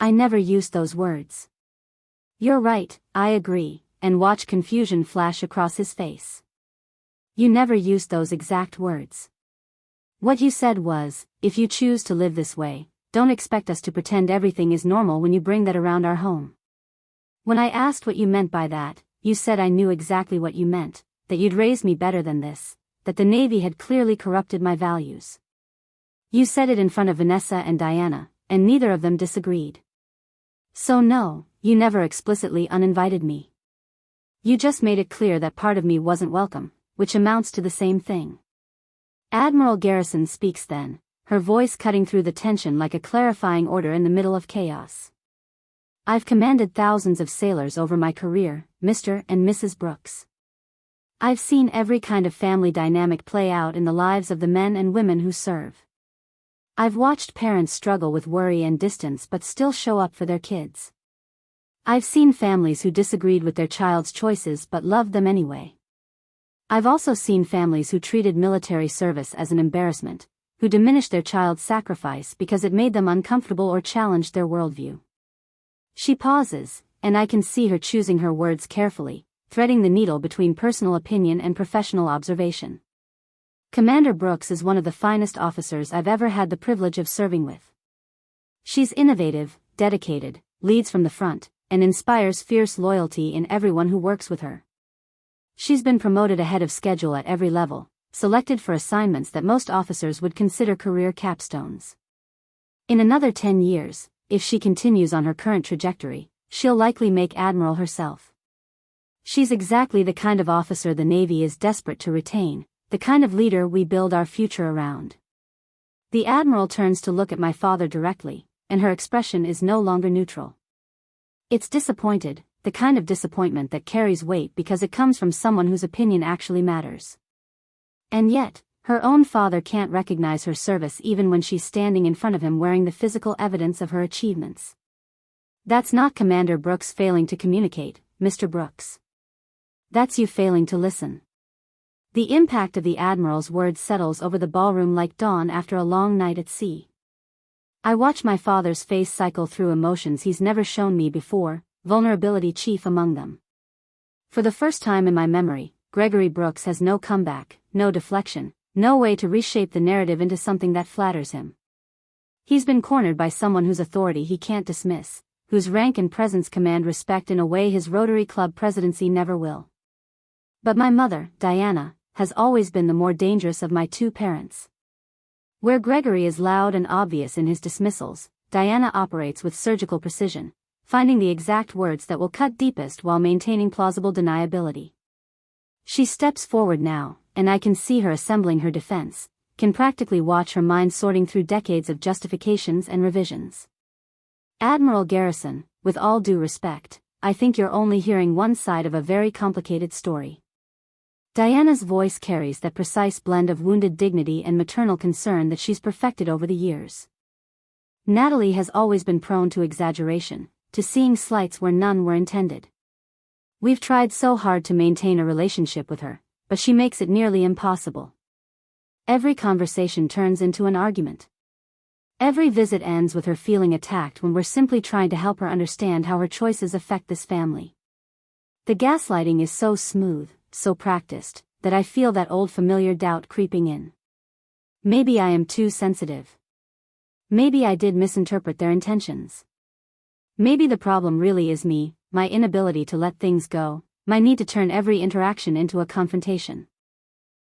[SPEAKER 1] I never used those words. You're right, I agree, and watch confusion flash across his face. You never used those exact words. What you said was, if you choose to live this way, don't expect us to pretend everything is normal when you bring that around our home. When I asked what you meant by that, you said I knew exactly what you meant, that you'd raised me better than this, that the Navy had clearly corrupted my values. You said it in front of Vanessa and Diana, and neither of them disagreed. So no, you never explicitly uninvited me. You just made it clear that part of me wasn't welcome, which amounts to the same thing. Admiral Garrison speaks then, her voice cutting through the tension like a clarifying order in the middle of chaos. I've commanded thousands of sailors over my career, Mr. and Mrs. Brooks. I've seen every kind of family dynamic play out in the lives of the men and women who serve. I've watched parents struggle with worry and distance but still show up for their kids. I've seen families who disagreed with their child's choices but loved them anyway. I've also seen families who treated military service as an embarrassment, who diminished their child's sacrifice because it made them uncomfortable or challenged their worldview. She pauses, and I can see her choosing her words carefully, threading the needle between personal opinion and professional observation. Commander Brooks is one of the finest officers I've ever had the privilege of serving with. She's innovative, dedicated, leads from the front, and inspires fierce loyalty in everyone who works with her. She's been promoted ahead of schedule at every level, selected for assignments that most officers would consider career capstones. In another 10 years, if she continues on her current trajectory, she'll likely make Admiral herself. She's exactly the kind of officer the Navy is desperate to retain, the kind of leader we build our future around. The Admiral turns to look at my father directly, and her expression is no longer neutral. It's disappointed, the kind of disappointment that carries weight because it comes from someone whose opinion actually matters. And yet, her own father can't recognize her service even when she's standing in front of him wearing the physical evidence of her achievements. That's not Commander Brooks failing to communicate, Mr. Brooks. That's you failing to listen. The impact of the Admiral's words settles over the ballroom like dawn after a long night at sea. I watch my father's face cycle through emotions he's never shown me before, vulnerability chief among them. For the first time in my memory, Gregory Brooks has no comeback, no deflection, no way to reshape the narrative into something that flatters him. He's been cornered by someone whose authority he can't dismiss, whose rank and presence command respect in a way his Rotary Club presidency never will. But my mother, Diana, has always been the more dangerous of my two parents. Where Gregory is loud and obvious in his dismissals, Diana operates with surgical precision, finding the exact words that will cut deepest while maintaining plausible deniability. She steps forward now, and I can see her assembling her defense, can practically watch her mind sorting through decades of justifications and revisions. Admiral Garrison, with all due respect, I think you're only hearing one side of a very complicated story. Diana's voice carries that precise blend of wounded dignity and maternal concern that she's perfected over the years. Natalie has always been prone to exaggeration, to seeing slights where none were intended. We've tried so hard to maintain a relationship with her, but she makes it nearly impossible. Every conversation turns into an argument. Every visit ends with her feeling attacked when we're simply trying to help her understand how her choices affect this family. The gaslighting is so smooth, so practiced, that I feel that old familiar doubt creeping in. Maybe I am too sensitive. Maybe I did misinterpret their intentions. Maybe the problem really is me, my inability to let things go, my need to turn every interaction into a confrontation.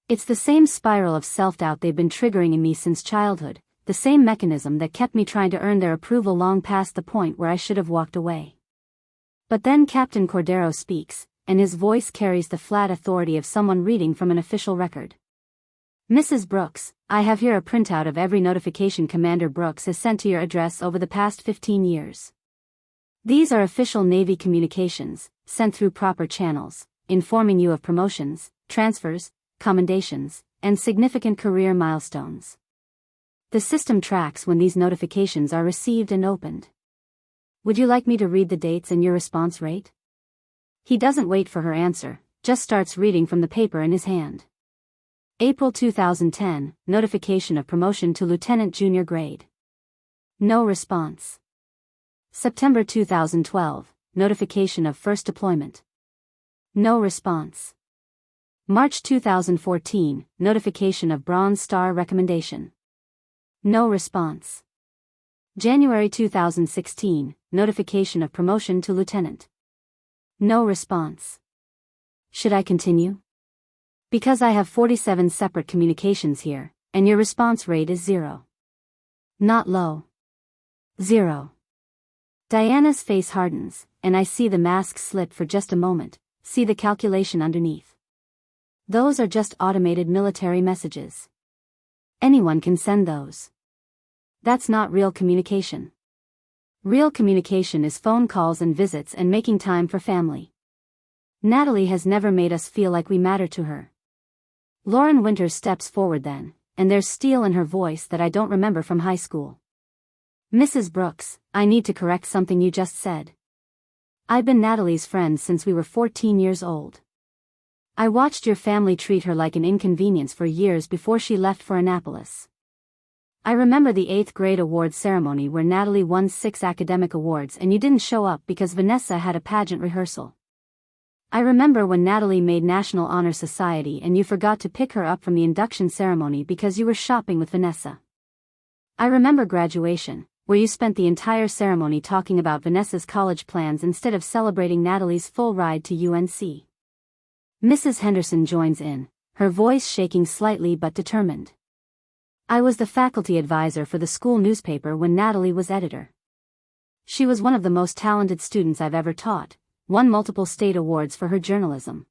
[SPEAKER 1] It's the same spiral of self-doubt they've been triggering in me since childhood, the same mechanism that kept me trying to earn their approval long past the point where I should have walked away. But then Captain Cordero speaks, and his voice carries the flat authority of someone reading from an official record. Mrs. Brooks, I have here a printout of every notification Commander Brooks has sent to your address over the past 15 years. These are official Navy communications, sent through proper channels, informing you of promotions, transfers, commendations, and significant career milestones. The system tracks when these notifications are received and opened. Would you like me to read the dates and your response rate? He doesn't wait for her answer, just starts reading from the paper in his hand. April 2010, notification of promotion to Lieutenant Junior grade. No response. September 2012, notification of first deployment. No response. March 2014, notification of Bronze Star recommendation. No response. January 2016, notification of promotion to lieutenant. No response. Should I continue? Because I have 47 separate communications here, and your response rate is 0. Not low. 0. Diana's face hardens, and I see the mask slip for just a moment, see the calculation underneath. Those are just automated military messages. Anyone can send those. That's not real communication. Real communication is phone calls and visits and making time for family. Natalie has never made us feel like we matter to her. Lauren Winters steps forward then, and there's steel in her voice that I don't remember from high school. Mrs. Brooks, I need to correct something you just said. I've been Natalie's friend since we were 14 years old. I watched your family treat her like an inconvenience for years before she left for Annapolis. I remember the 8th grade awards ceremony where Natalie won 6 academic awards and you didn't show up because Vanessa had a pageant rehearsal. I remember when Natalie made National Honor Society and you forgot to pick her up from the induction ceremony because you were shopping with Vanessa. I remember graduation, where you spent the entire ceremony talking about Vanessa's college plans instead of celebrating Natalie's full ride to UNC. Mrs. Henderson joins in, her voice shaking slightly but determined. I was the faculty advisor for the school newspaper when Natalie was editor. She was one of the most talented students I've ever taught, won multiple state awards for her journalism.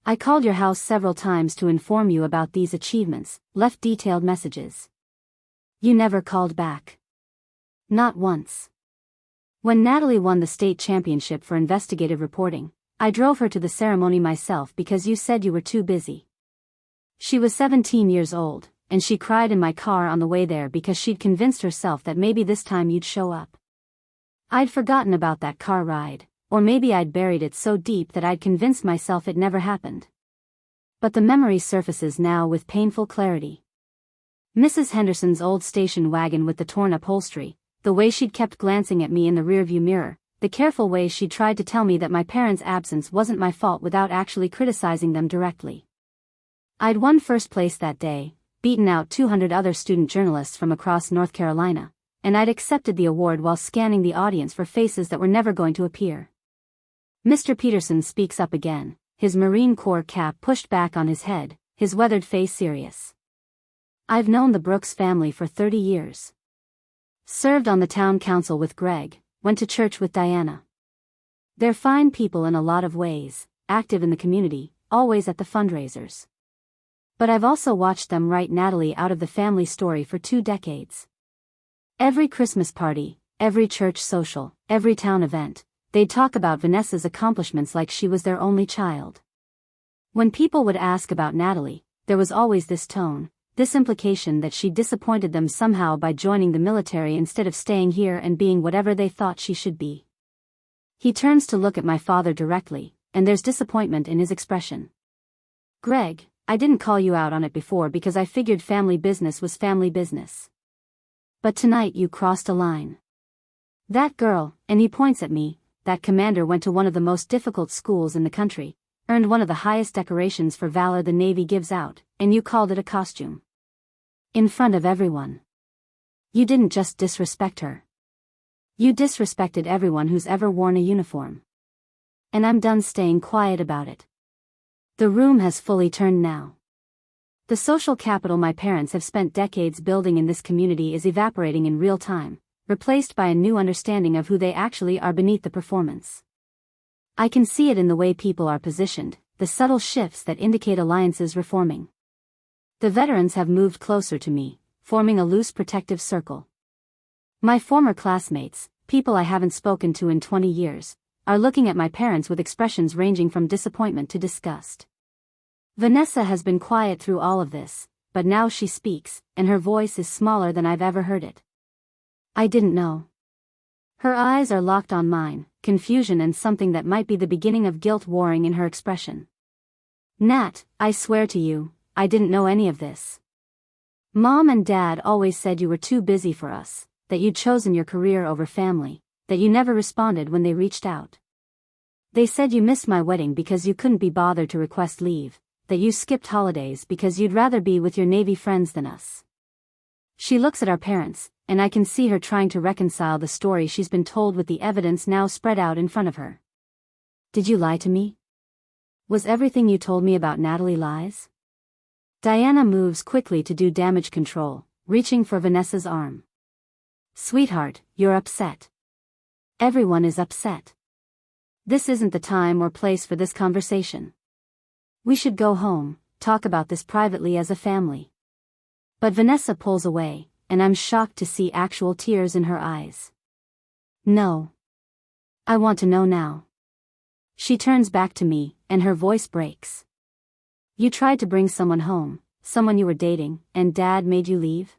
[SPEAKER 1] I called your house several times to inform you about these achievements, left detailed messages. You never called back. Not once. When Natalie won the state championship for investigative reporting, I drove her to the ceremony myself because you said you were too busy. She was 17 years old, and she cried in my car on the way there because she'd convinced herself that maybe this time you'd show up. I'd forgotten about that car ride, or maybe I'd buried it so deep that I'd convinced myself it never happened. But the memory surfaces now with painful clarity. Mrs. Henderson's old station wagon with the torn upholstery, the way she'd kept glancing at me in the rearview mirror, the careful way she'd tried to tell me that my parents' absence wasn't my fault without actually criticizing them directly. I'd won first place that day, beaten out 200 other student journalists from across North Carolina, and I'd accepted the award while scanning the audience for faces that were never going to appear. Mr. Peterson speaks up again, his Marine Corps cap pushed back on his head, his weathered face serious. I've known the Brooks family for 30 years. Served on the town council with Greg, went to church with Diana. They're fine people in a lot of ways, active in the community, always at the fundraisers. But I've also watched them write Natalie out of the family story for 2 decades. Every Christmas party, every church social, every town event, they'd talk about Vanessa's accomplishments like she was their only child. When people would ask about Natalie, there was always this tone, this implication that she disappointed them somehow by joining the military instead of staying here and being whatever they thought she should be. He turns to look at my father directly, and there's disappointment in his expression. Greg, I didn't call you out on it before because I figured family business was family business. But tonight you crossed a line. That girl, and he points at me, that commander went to one of the most difficult schools in the country, earned one of the highest decorations for valor the Navy gives out, and you called it a costume. In front of everyone. You didn't just disrespect her. You disrespected everyone who's ever worn a uniform. And I'm done staying quiet about it. The room has fully turned now. The social capital my parents have spent decades building in this community is evaporating in real time, replaced by a new understanding of who they actually are beneath the performance. I can see it in the way people are positioned, the subtle shifts that indicate alliances reforming. The veterans have moved closer to me, forming a loose protective circle. My former classmates, people I haven't spoken to in 20 years, are looking at my parents with expressions ranging from disappointment to disgust. Vanessa has been quiet through all of this, but now she speaks, and her voice is smaller than I've ever heard it. I didn't know. Her eyes are locked on mine, confusion and something that might be the beginning of guilt warring in her expression. Nat, I swear to you, I didn't know any of this. Mom and Dad always said you were too busy for us, that you'd chosen your career over family, that you never responded when they reached out. They said you missed my wedding because you couldn't be bothered to request leave, that you skipped holidays because you'd rather be with your Navy friends than us. She looks at our parents, and I can see her trying to reconcile the story she's been told with the evidence now spread out in front of her. Did you lie to me? Was everything you told me about Natalie lies? Diana moves quickly to do damage control, reaching for Vanessa's arm. Sweetheart, you're upset. Everyone is upset. This isn't the time or place for this conversation. We should go home, talk about this privately as a family. But Vanessa pulls away, and I'm shocked to see actual tears in her eyes. No. I want to know now. She turns back to me, and her voice breaks. You tried to bring someone home, someone you were dating, and Dad made you leave?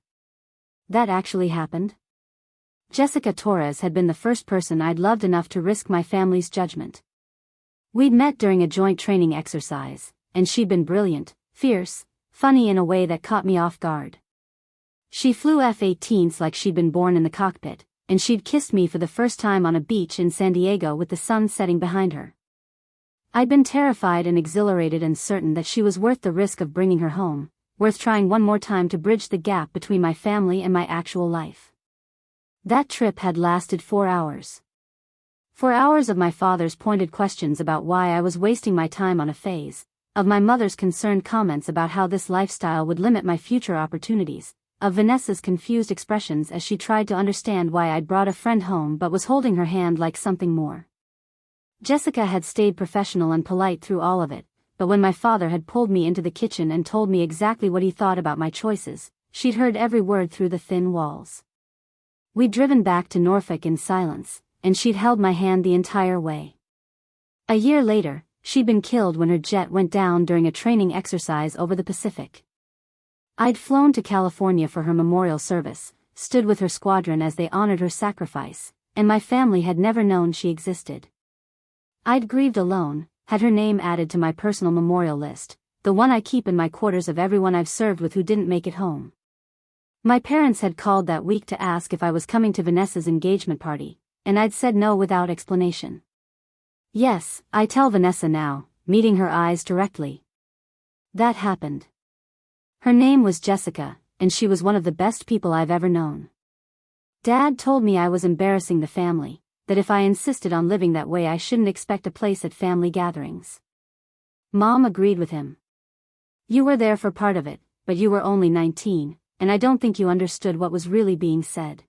[SPEAKER 1] That actually happened? Jessica Torres had been the first person I'd loved enough to risk my family's judgment. We'd met during a joint training exercise, and she'd been brilliant, fierce, funny in a way that caught me off guard. She flew F-18s like she'd been born in the cockpit, and she'd kissed me for the first time on a beach in San Diego with the sun setting behind her. I'd been terrified and exhilarated and certain that she was worth the risk of bringing her home, worth trying one more time to bridge the gap between my family and my actual life. That trip had lasted 4 hours. 4 hours of my father's pointed questions about why I was wasting my time on a phase, of my mother's concerned comments about how this lifestyle would limit my future opportunities, of Vanessa's confused expressions as she tried to understand why I'd brought a friend home but was holding her hand like something more. Jessica had stayed professional and polite through all of it, but when my father had pulled me into the kitchen and told me exactly what he thought about my choices, she'd heard every word through the thin walls. We'd driven back to Norfolk in silence, and she'd held my hand the entire way. A year later, she'd been killed when her jet went down during a training exercise over the Pacific. I'd flown to California for her memorial service, stood with her squadron as they honored her sacrifice, and my family had never known she existed. I'd grieved alone, had her name added to my personal memorial list, the one I keep in my quarters of everyone I've served with who didn't make it home. My parents had called that week to ask if I was coming to Vanessa's engagement party, and I'd said no without explanation. Yes, I tell Vanessa now, meeting her eyes directly. That happened. Her name was Jessica, and she was one of the best people I've ever known. Dad told me I was embarrassing the family, that if I insisted on living that way I shouldn't expect a place at family gatherings. Mom agreed with him. You were there for part of it, but you were only 19, and I don't think you understood what was really being said.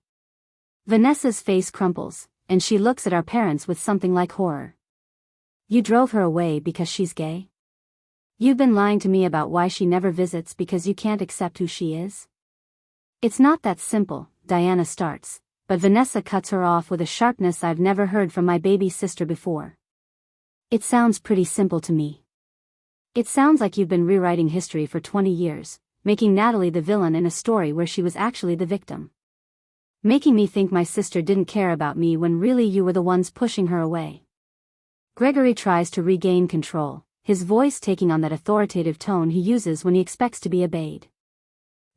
[SPEAKER 1] Vanessa's face crumples, and she looks at our parents with something like horror. You drove her away because she's gay? You've been lying to me about why she never visits because you can't accept who she is? It's not that simple, Diana starts, but Vanessa cuts her off with a sharpness I've never heard from my baby sister before. It sounds pretty simple to me. It sounds like you've been rewriting history for 20 years, making Natalie the villain in a story where she was actually the victim. Making me think my sister didn't care about me when really you were the ones pushing her away. Gregory tries to regain control, his voice taking on that authoritative tone he uses when he expects to be obeyed.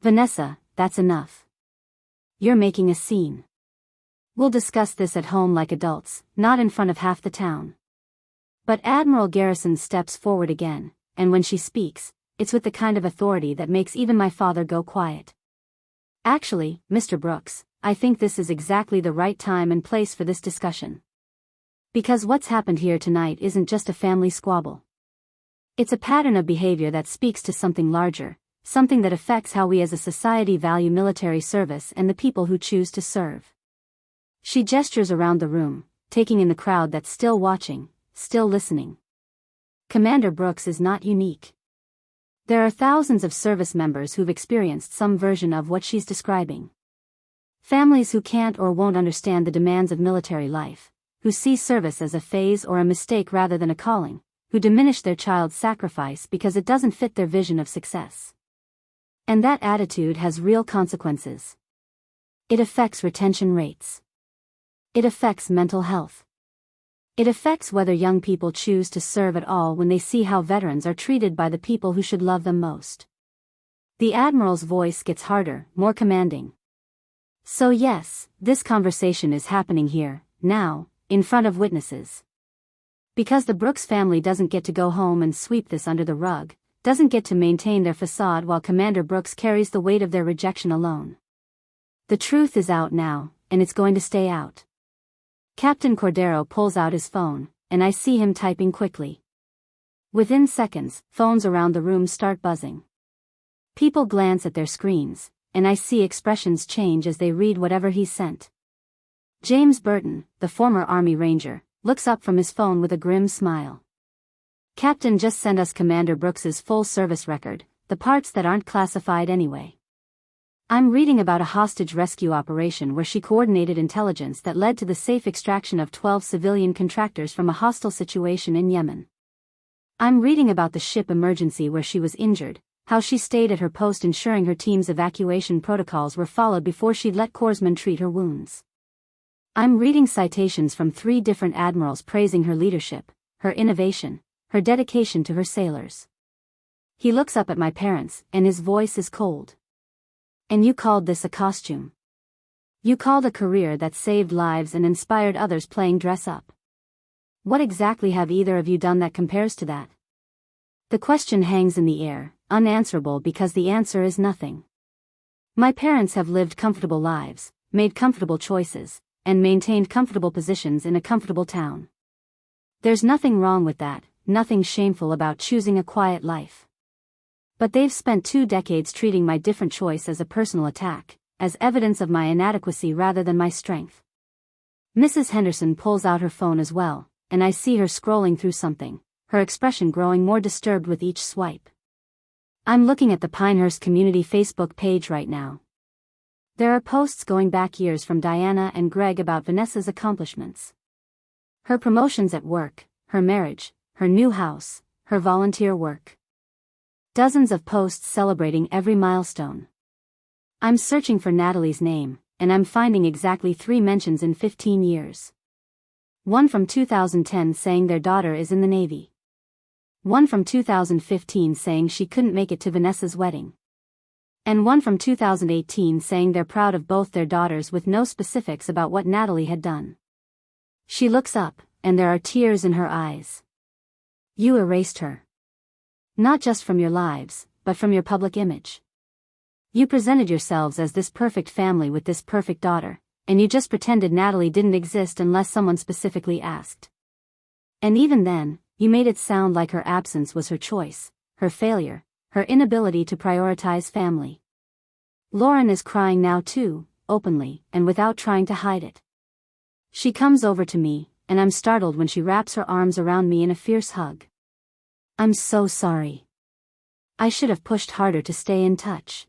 [SPEAKER 1] Vanessa, that's enough. You're making a scene. We'll discuss this at home like adults, not in front of half the town. But Admiral Garrison steps forward again, and when she speaks, it's with the kind of authority that makes even my father go quiet. Actually, Mr. Brooks, I think this is exactly the right time and place for this discussion. Because what's happened here tonight isn't just a family squabble. It's a pattern of behavior that speaks to something larger, something that affects how we as a society value military service and the people who choose to serve. She gestures around the room, taking in the crowd that's still watching, still listening. Commander Brooks is not unique. There are thousands of service members who've experienced some version of what she's describing. Families who can't or won't understand the demands of military life, who see service as a phase or a mistake rather than a calling, who diminish their child's sacrifice because it doesn't fit their vision of success. And that attitude has real consequences. It affects retention rates. It affects mental health. It affects whether young people choose to serve at all when they see how veterans are treated by the people who should love them most. The Admiral's voice gets harder, more commanding. So yes, this conversation is happening here, now, in front of witnesses. Because the Brooks family doesn't get to go home and sweep this under the rug, doesn't get to maintain their facade while Commander Brooks carries the weight of their rejection alone. The truth is out now, and it's going to stay out. Captain Cordero pulls out his phone, and I see him typing quickly. Within seconds, phones around the room start buzzing. People glance at their screens, and I see expressions change as they read whatever he's sent. James Burton, the former Army Ranger, looks up from his phone with a grim smile. Captain just sent us Commander Brooks's full service record, the parts that aren't classified anyway. I'm reading about a hostage rescue operation where she coordinated intelligence that led to the safe extraction of 12 civilian contractors from a hostile situation in Yemen. I'm reading about the ship emergency where she was injured, how she stayed at her post ensuring her team's evacuation protocols were followed before she'd let corpsmen treat her wounds. I'm reading citations from 3 different admirals praising her leadership, her innovation, her dedication to her sailors. He looks up at my parents, and his voice is cold. And you called this a costume? You called a career that saved lives and inspired others playing dress up. What exactly have either of you done that compares to that? The question hangs in the air, unanswerable because the answer is nothing. My parents have lived comfortable lives, made comfortable choices, and maintained comfortable positions in a comfortable town. There's nothing wrong with that, nothing shameful about choosing a quiet life. But they've spent 2 decades treating my different choice as a personal attack, as evidence of my inadequacy rather than my strength. Mrs. Henderson pulls out her phone as well, and I see her scrolling through something, her expression growing more disturbed with each swipe. I'm looking at the Pinehurst Community Facebook page right now. There are posts going back years from Diana and Greg about Vanessa's accomplishments. Her promotions at work, her marriage, her new house, her volunteer work. Dozens of posts celebrating every milestone. I'm searching for Natalie's name, and I'm finding exactly 3 mentions in 15 years. One from 2010 saying their daughter is in the Navy. One from 2015 saying she couldn't make it to Vanessa's wedding. And one from 2018 saying they're proud of both their daughters with no specifics about what Natalie had done. She looks up, and there are tears in her eyes. You erased her. Not just from your lives, but from your public image. You presented yourselves as this perfect family with this perfect daughter, and you just pretended Natalie didn't exist unless someone specifically asked. And even then, you made it sound like her absence was her choice, her failure, her inability to prioritize family. Lauren is crying now too, openly, and without trying to hide it. She comes over to me, and I'm startled when she wraps her arms around me in a fierce hug. I'm so sorry. I should have pushed harder to stay in touch.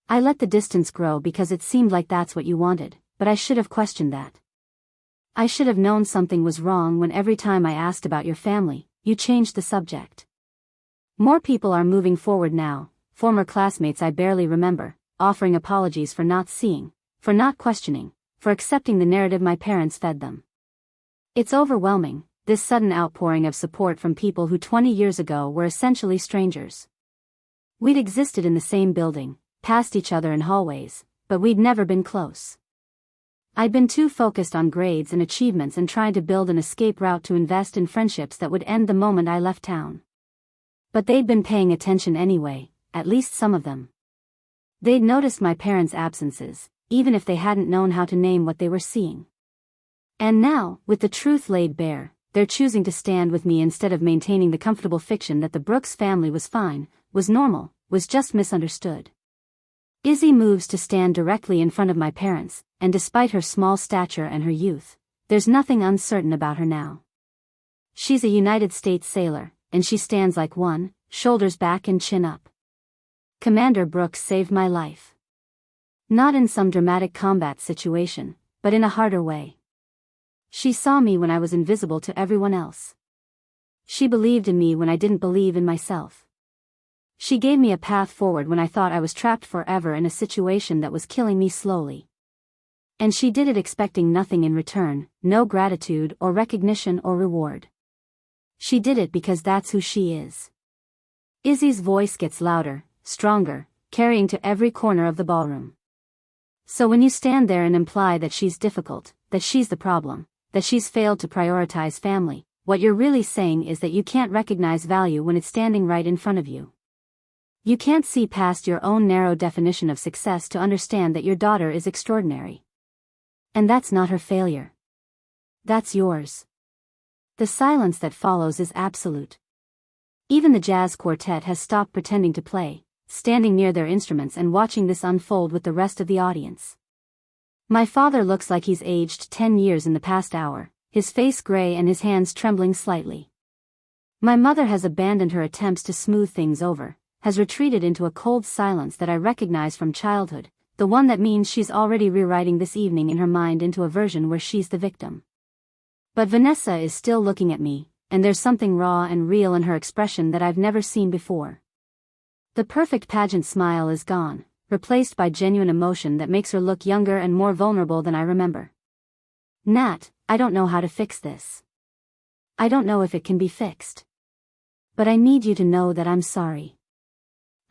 [SPEAKER 1] I let the distance grow because it seemed like that's what you wanted, but I should have questioned that. I should have known something was wrong when every time I asked about your family, you changed the subject. More people are moving forward now, former classmates I barely remember, offering apologies for not seeing, for not questioning, for accepting the narrative my parents fed them. It's overwhelming, this sudden outpouring of support from people who 20 years ago were essentially strangers. We'd existed in the same building, passed each other in hallways, but we'd never been close. I'd been too focused on grades and achievements and trying to build an escape route to invest in friendships that would end the moment I left town. But they'd been paying attention anyway, at least some of them. They'd noticed my parents' absences, even if they hadn't known how to name what they were seeing. And now, with the truth laid bare, they're choosing to stand with me instead of maintaining the comfortable fiction that the Brooks family was fine, was normal, was just misunderstood. Izzy moves to stand directly in front of my parents, and despite her small stature and her youth, there's nothing uncertain about her now. She's a United States sailor, and she stands like one, shoulders back and chin up. Commander Brooks saved my life. Not in some dramatic combat situation, but in a harder way. She saw me when I was invisible to everyone else. She believed in me when I didn't believe in myself. She gave me a path forward when I thought I was trapped forever in a situation that was killing me slowly. And she did it expecting nothing in return, no gratitude or recognition or reward. She did it because that's who she is. Izzy's voice gets louder, stronger, carrying to every corner of the ballroom. So when you stand there and imply that she's difficult, that she's the problem, that she's failed to prioritize family, what you're really saying is that you can't recognize value when it's standing right in front of you. You can't see past your own narrow definition of success to understand that your daughter is extraordinary. And that's not her failure. That's yours. The silence that follows is absolute. Even the jazz quartet has stopped pretending to play, standing near their instruments and watching this unfold with the rest of the audience. My father looks like he's aged 10 years in the past hour, his face gray and his hands trembling slightly. My mother has abandoned her attempts to smooth things over, has retreated into a cold silence that I recognize from childhood, the one that means she's already rewriting this evening in her mind into a version where she's the victim. But Vanessa is still looking at me, and there's something raw and real in her expression that I've never seen before. The perfect pageant smile is gone, replaced by genuine emotion that makes her look younger and more vulnerable than I remember. Nat, I don't know how to fix this. I don't know if it can be fixed. But I need you to know that I'm sorry.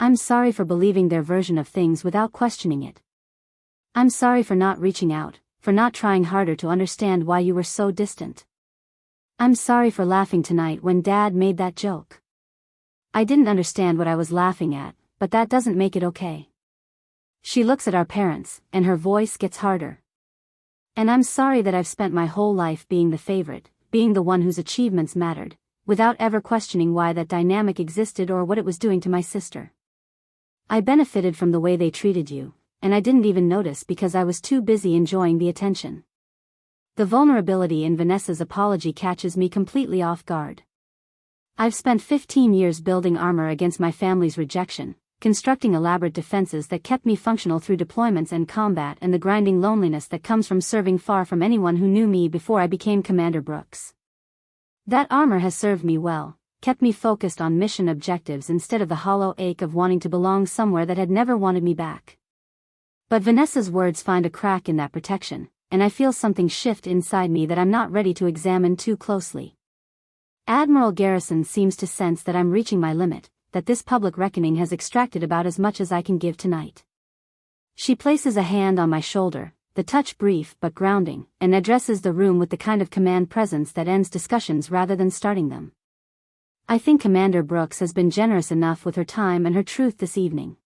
[SPEAKER 1] I'm sorry for believing their version of things without questioning it. I'm sorry for not reaching out, for not trying harder to understand why you were so distant. I'm sorry for laughing tonight when Dad made that joke. I didn't understand what I was laughing at, but that doesn't make it okay. She looks at our parents, and her voice gets harder. And I'm sorry that I've spent my whole life being the favorite, being the one whose achievements mattered, without ever questioning why that dynamic existed or what it was doing to my sister. I benefited from the way they treated you, and I didn't even notice because I was too busy enjoying the attention. The vulnerability in Vanessa's apology catches me completely off guard. I've spent 15 years building armor against my family's rejection, constructing elaborate defenses that kept me functional through deployments and combat and the grinding loneliness that comes from serving far from anyone who knew me before I became Commander Brooks. That armor has served me well, kept me focused on mission objectives instead of the hollow ache of wanting to belong somewhere that had never wanted me back. But Vanessa's words find a crack in that protection, and I feel something shift inside me that I'm not ready to examine too closely. Admiral Garrison seems to sense that I'm reaching my limit, that this public reckoning has extracted about as much as I can give tonight. She places a hand on my shoulder, the touch brief but grounding, and addresses the room with the kind of command presence that ends discussions rather than starting them. I think Commander Brooks has been generous enough with her time and her truth this evening.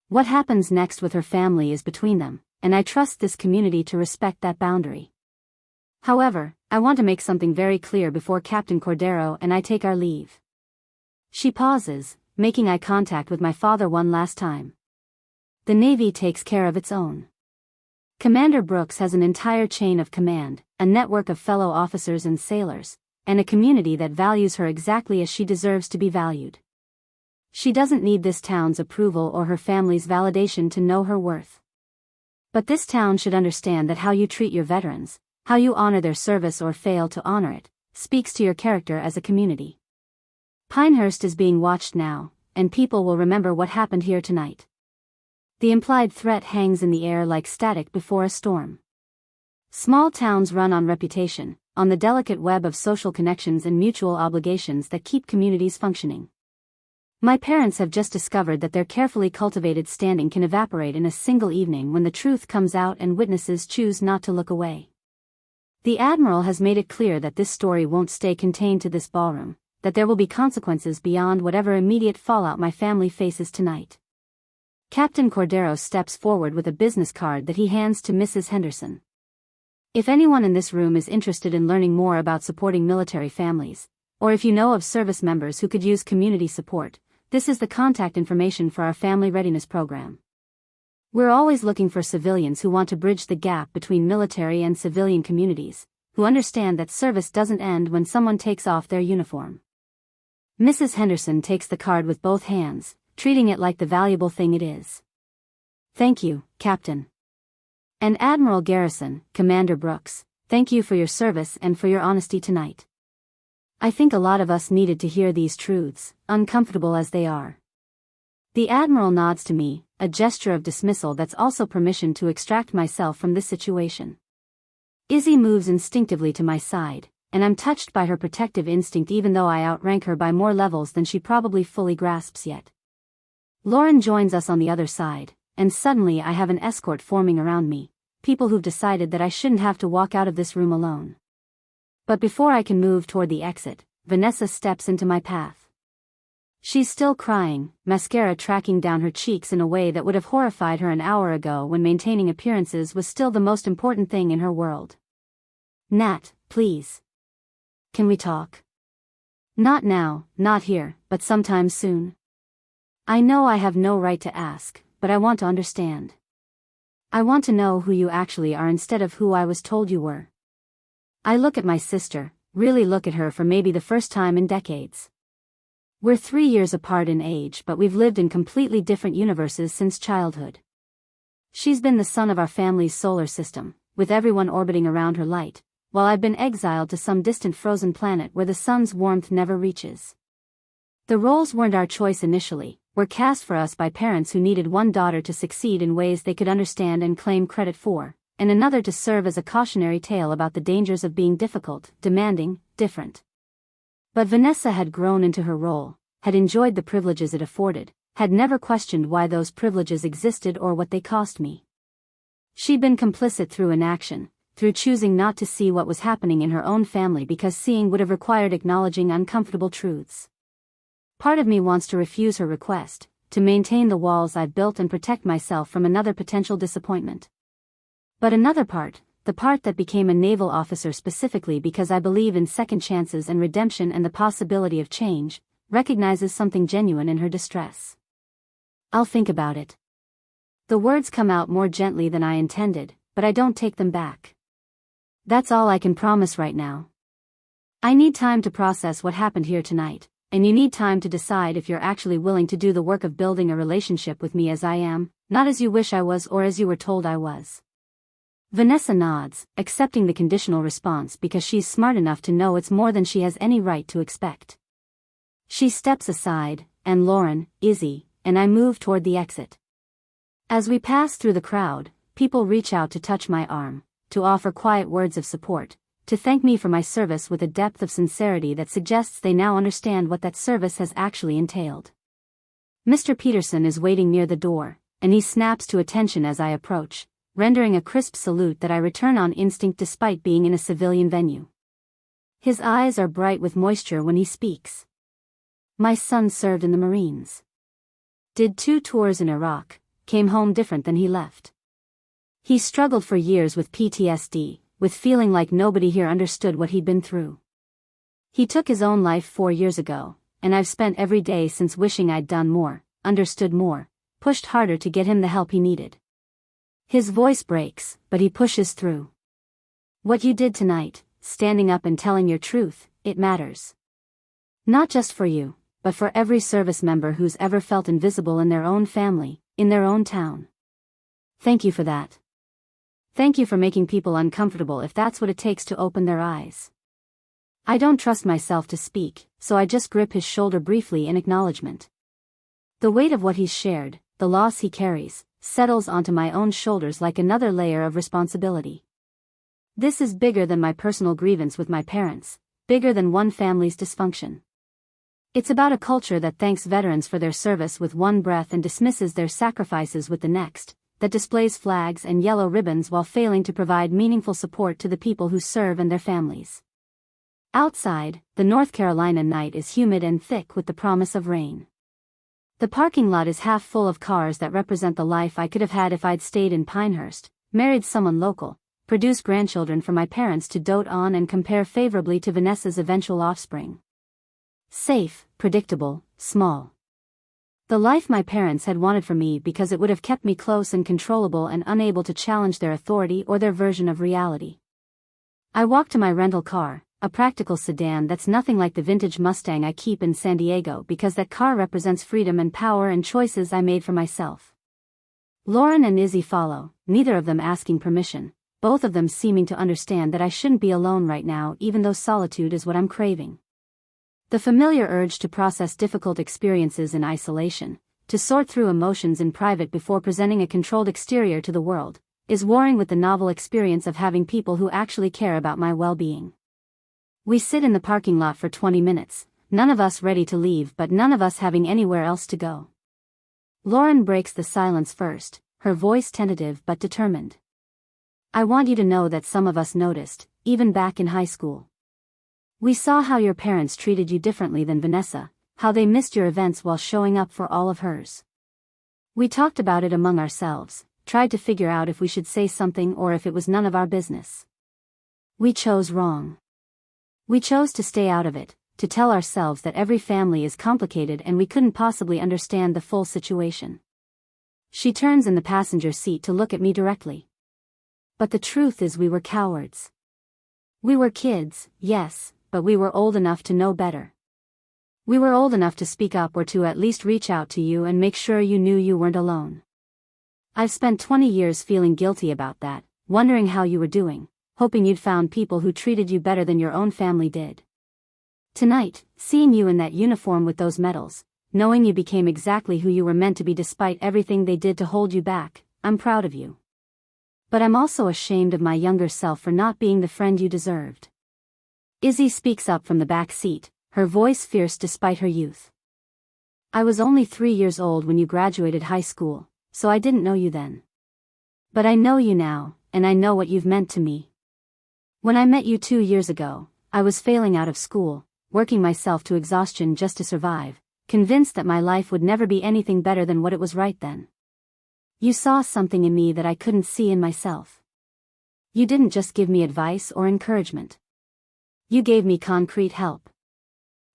[SPEAKER 1] What happens next with her family is between them, and I trust this community to respect that boundary. However, I want to make something very clear before Captain Cordero and I take our leave. She pauses, making eye contact with my father one last time. The Navy takes care of its own. Commander Brooks has an entire chain of command, a network of fellow officers and sailors, and a community that values her exactly as she deserves to be valued. She doesn't need this town's approval or her family's validation to know her worth. But this town should understand that how you treat your veterans, how you honor their service or fail to honor it, speaks to your character as a community. Pinehurst is being watched now, and people will remember what happened here tonight. The implied threat hangs in the air like static before a storm. Small towns run on reputation, on the delicate web of social connections and mutual obligations that keep communities functioning. My parents have just discovered that their carefully cultivated standing can evaporate in a single evening when the truth comes out and witnesses choose not to look away. The Admiral has made it clear that this story won't stay contained to this ballroom, that there will be consequences beyond whatever immediate fallout my family faces tonight. Captain Cordero steps forward with a business card that he hands to Mrs. Henderson. If anyone in this room is interested in learning more about supporting military families, or if you know of service members who could use community support, this is the contact information for our Family Readiness Program. We're always looking for civilians who want to bridge the gap between military and civilian communities, who understand that service doesn't end when someone takes off their uniform. Mrs. Henderson takes the card with both hands, treating it like the valuable thing it is. Thank you, Captain. And Admiral Garrison, Commander Brooks, thank you for your service and for your honesty tonight. I think a lot of us needed to hear these truths, uncomfortable as they are. The Admiral nods to me, a gesture of dismissal that's also permission to extract myself from this situation. Izzy moves instinctively to my side, and I'm touched by her protective instinct even though I outrank her by more levels than she probably fully grasps yet. Lauren joins us on the other side, and suddenly I have an escort forming around me, people who've decided that I shouldn't have to walk out of this room alone. But before I can move toward the exit, Vanessa steps into my path. She's still crying, mascara tracking down her cheeks in a way that would have horrified her an hour ago when maintaining appearances was still the most important thing in her world. Nat, please. Can we talk? Not now, not here, but sometime soon. I know I have no right to ask, but I want to understand. I want to know who you actually are instead of who I was told you were. I look at my sister, really look at her for maybe the first time in decades. We're 3 years apart in age, but we've lived in completely different universes since childhood. She's been the sun of our family's solar system, with everyone orbiting around her light, while I've been exiled to some distant frozen planet where the sun's warmth never reaches. The roles weren't our choice initially, were cast for us by parents who needed one daughter to succeed in ways they could understand and claim credit for, and another to serve as a cautionary tale about the dangers of being difficult, demanding, different. But Vanessa had grown into her role, had enjoyed the privileges it afforded, had never questioned why those privileges existed or what they cost me. She'd been complicit through inaction, through choosing not to see what was happening in her own family because seeing would have required acknowledging uncomfortable truths. Part of me wants to refuse her request, to maintain the walls I've built and protect myself from another potential disappointment. But another part, the part that became a naval officer specifically because I believe in second chances and redemption and the possibility of change, recognizes something genuine in her distress. I'll think about it. The words come out more gently than I intended, but I don't take them back. That's all I can promise right now. I need time to process what happened here tonight, and you need time to decide if you're actually willing to do the work of building a relationship with me as I am, not as you wish I was or as you were told I was." Vanessa nods, accepting the conditional response because she's smart enough to know it's more than she has any right to expect. She steps aside, and Lauren, Izzy, and I move toward the exit. As we pass through the crowd, people reach out to touch my arm, to offer quiet words of support, to thank me for my service with a depth of sincerity that suggests they now understand what that service has actually entailed. Mr. Peterson is waiting near the door, and he snaps to attention as I approach, rendering a crisp salute that I return on instinct despite being in a civilian venue. His eyes are bright with moisture when he speaks. "My son served in the Marines. Did 2 tours in Iraq, came home different than he left. He struggled for years with PTSD, with feeling like nobody here understood what he'd been through. He took his own life 4 years ago, and I've spent every day since wishing I'd done more, understood more, pushed harder to get him the help he needed." His voice breaks, but he pushes through. "What you did tonight, standing up and telling your truth, it matters. Not just for you, but for every service member who's ever felt invisible in their own family, in their own town. Thank you for that. Thank you for making people uncomfortable if that's what it takes to open their eyes." I don't trust myself to speak, so I just grip his shoulder briefly in acknowledgement. The weight of what he's shared, the loss he carries, settles onto my own shoulders like another layer of responsibility. This is bigger than my personal grievance with my parents, bigger than one family's dysfunction. It's about a culture that thanks veterans for their service with one breath and dismisses their sacrifices with the next, that displays flags and yellow ribbons while failing to provide meaningful support to the people who serve and their families. Outside, the North Carolina night is humid and thick with the promise of rain. The parking lot is half full of cars that represent the life I could have had if I'd stayed in Pinehurst, married someone local, produced grandchildren for my parents to dote on and compare favorably to Vanessa's eventual offspring. Safe, predictable, small. The life my parents had wanted for me because it would have kept me close and controllable and unable to challenge their authority or their version of reality. I walk to my rental car, a practical sedan that's nothing like the vintage Mustang I keep in San Diego because that car represents freedom and power and choices I made for myself. Lauren and Izzy follow, neither of them asking permission, both of them seeming to understand that I shouldn't be alone right now even though solitude is what I'm craving. The familiar urge to process difficult experiences in isolation, to sort through emotions in private before presenting a controlled exterior to the world, is warring with the novel experience of having people who actually care about my well-being. We sit in the parking lot for 20 minutes, none of us ready to leave but none of us having anywhere else to go. Lauren breaks the silence first, her voice tentative but determined. "I want you to know that some of us noticed, even back in high school. We saw how your parents treated you differently than Vanessa, how they missed your events while showing up for all of hers. We talked about it among ourselves, tried to figure out if we should say something or if it was none of our business. We chose wrong. We chose to stay out of it, to tell ourselves that every family is complicated and we couldn't possibly understand the full situation." She turns in the passenger seat to look at me directly. "But the truth is we were cowards. We were kids, yes, but we were old enough to know better. We were old enough to speak up or to at least reach out to you and make sure you knew you weren't alone. I've spent 20 years feeling guilty about that, wondering how you were doing, hoping you'd found people who treated you better than your own family did. Tonight, seeing you in that uniform with those medals, knowing you became exactly who you were meant to be despite everything they did to hold you back, I'm proud of you. But I'm also ashamed of my younger self for not being the friend you deserved." Izzy speaks up from the back seat, her voice fierce despite her youth. "I was only 3 years old when you graduated high school, so I didn't know you then. But I know you now, and I know what you've meant to me. When I met you 2 years ago, I was failing out of school, working myself to exhaustion just to survive, convinced that my life would never be anything better than what it was right then. You saw something in me that I couldn't see in myself. You didn't just give me advice or encouragement. You gave me concrete help.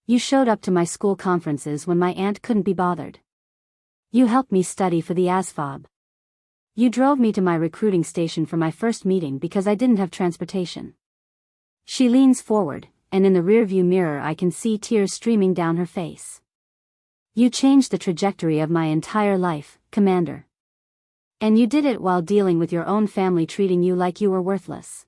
[SPEAKER 1] You showed up to my school conferences when my aunt couldn't be bothered. You helped me study for the ASFOB. You drove me to my recruiting station for my first meeting because I didn't have transportation." She leans forward, and in the rearview mirror I can see tears streaming down her face. You changed the trajectory of my entire life, Commander. And you did it while dealing with your own family treating you like you were worthless.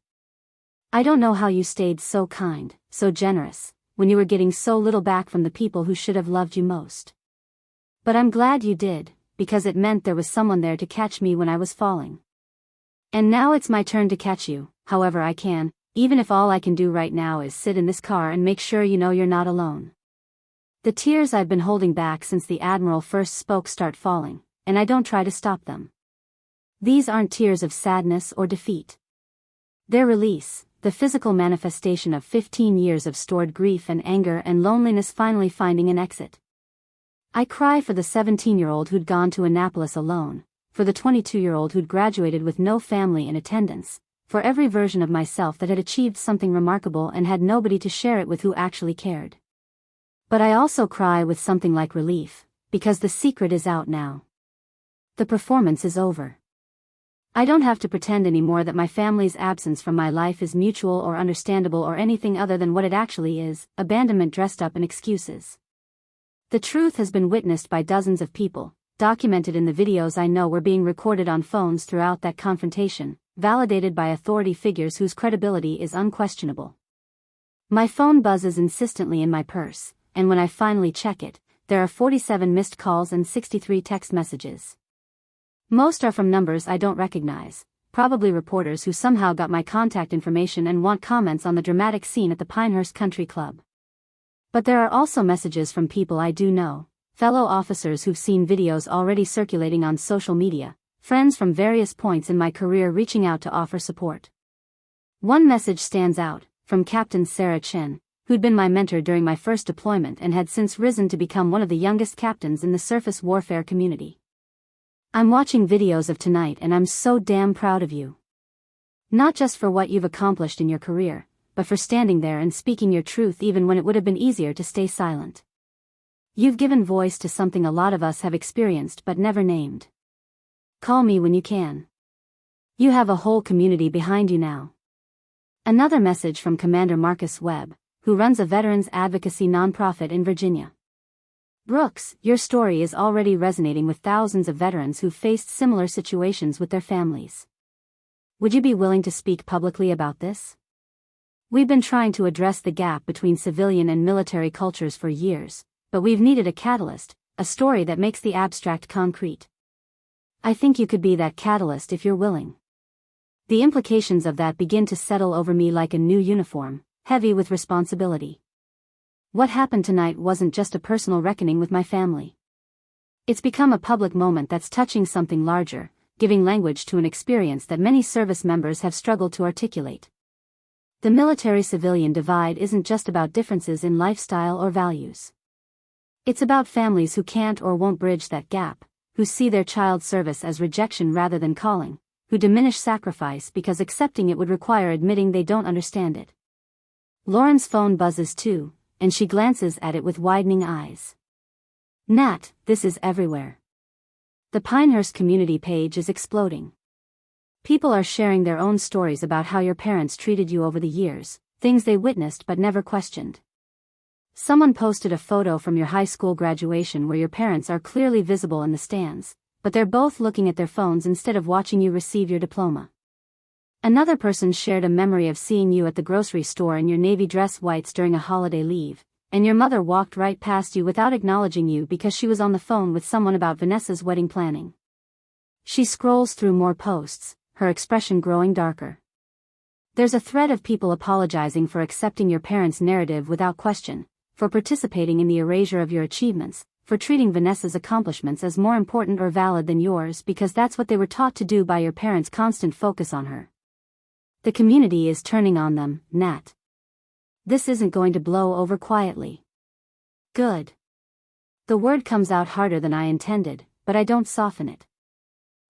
[SPEAKER 1] I don't know how you stayed so kind, so generous, when you were getting so little back from the people who should have loved you most. But I'm glad you did, because it meant there was someone there to catch me when I was falling. And now it's my turn to catch you, however I can, even if all I can do right now is sit in this car and make sure you know you're not alone. The tears I've been holding back since the Admiral first spoke start falling, and I don't try to stop them. These aren't tears of sadness or defeat. Their release, the physical manifestation of 15 years of stored grief and anger and loneliness finally finding an exit. I cry for the 17-year-old who'd gone to Annapolis alone, for the 22-year-old who'd graduated with no family in attendance, for every version of myself that had achieved something remarkable and had nobody to share it with who actually cared. But I also cry with something like relief, because the secret is out now. The performance is over. I don't have to pretend anymore that my family's absence from my life is mutual or understandable or anything other than what it actually is, abandonment dressed up in excuses. The truth has been witnessed by dozens of people, documented in the videos I know were being recorded on phones throughout that confrontation, validated by authority figures whose credibility is unquestionable. My phone buzzes insistently in my purse, and when I finally check it, there are 47 missed calls and 63 text messages. Most are from numbers I don't recognize, probably reporters who somehow got my contact information and want comments on the dramatic scene at the Pinehurst Country Club. But there are also messages from people I do know, fellow officers who've seen videos already circulating on social media, friends from various points in my career reaching out to offer support. One message stands out, from Captain Sarah Chen, who'd been my mentor during my first deployment and had since risen to become one of the youngest captains in the surface warfare community. I'm watching videos of tonight and I'm so damn proud of you. Not just for what you've accomplished in your career, but for standing there and speaking your truth even when it would have been easier to stay silent. You've given voice to something a lot of us have experienced but never named. Call me when you can. You have a whole community behind you now. Another message from Commander Marcus Webb, who runs a veterans advocacy nonprofit in Virginia. Brooks, your story is already resonating with thousands of veterans who've faced similar situations with their families. Would you be willing to speak publicly about this? We've been trying to address the gap between civilian and military cultures for years, but we've needed a catalyst, a story that makes the abstract concrete. I think you could be that catalyst if you're willing. The implications of that begin to settle over me like a new uniform, heavy with responsibility. What happened tonight wasn't just a personal reckoning with my family. It's become a public moment that's touching something larger, giving language to an experience that many service members have struggled to articulate. The military-civilian divide isn't just about differences in lifestyle or values. It's about families who can't or won't bridge that gap, who see their child's service as rejection rather than calling, who diminish sacrifice because accepting it would require admitting they don't understand it. Lauren's phone buzzes too, and she glances at it with widening eyes. Nat, this is everywhere. The Pinehurst community page is exploding. People are sharing their own stories about how your parents treated you over the years, things they witnessed but never questioned. Someone posted a photo from your high school graduation where your parents are clearly visible in the stands, but they're both looking at their phones instead of watching you receive your diploma. Another person shared a memory of seeing you at the grocery store in your navy dress whites during a holiday leave, and your mother walked right past you without acknowledging you because she was on the phone with someone about Vanessa's wedding planning. She scrolls through more posts, her expression growing darker. There's a thread of people apologizing for accepting your parents' narrative without question, for participating in the erasure of your achievements, for treating Vanessa's accomplishments as more important or valid than yours because that's what they were taught to do by your parents' constant focus on her. The community is turning on them, Nat. This isn't going to blow over quietly. Good. The word comes out harder than I intended, but I don't soften it.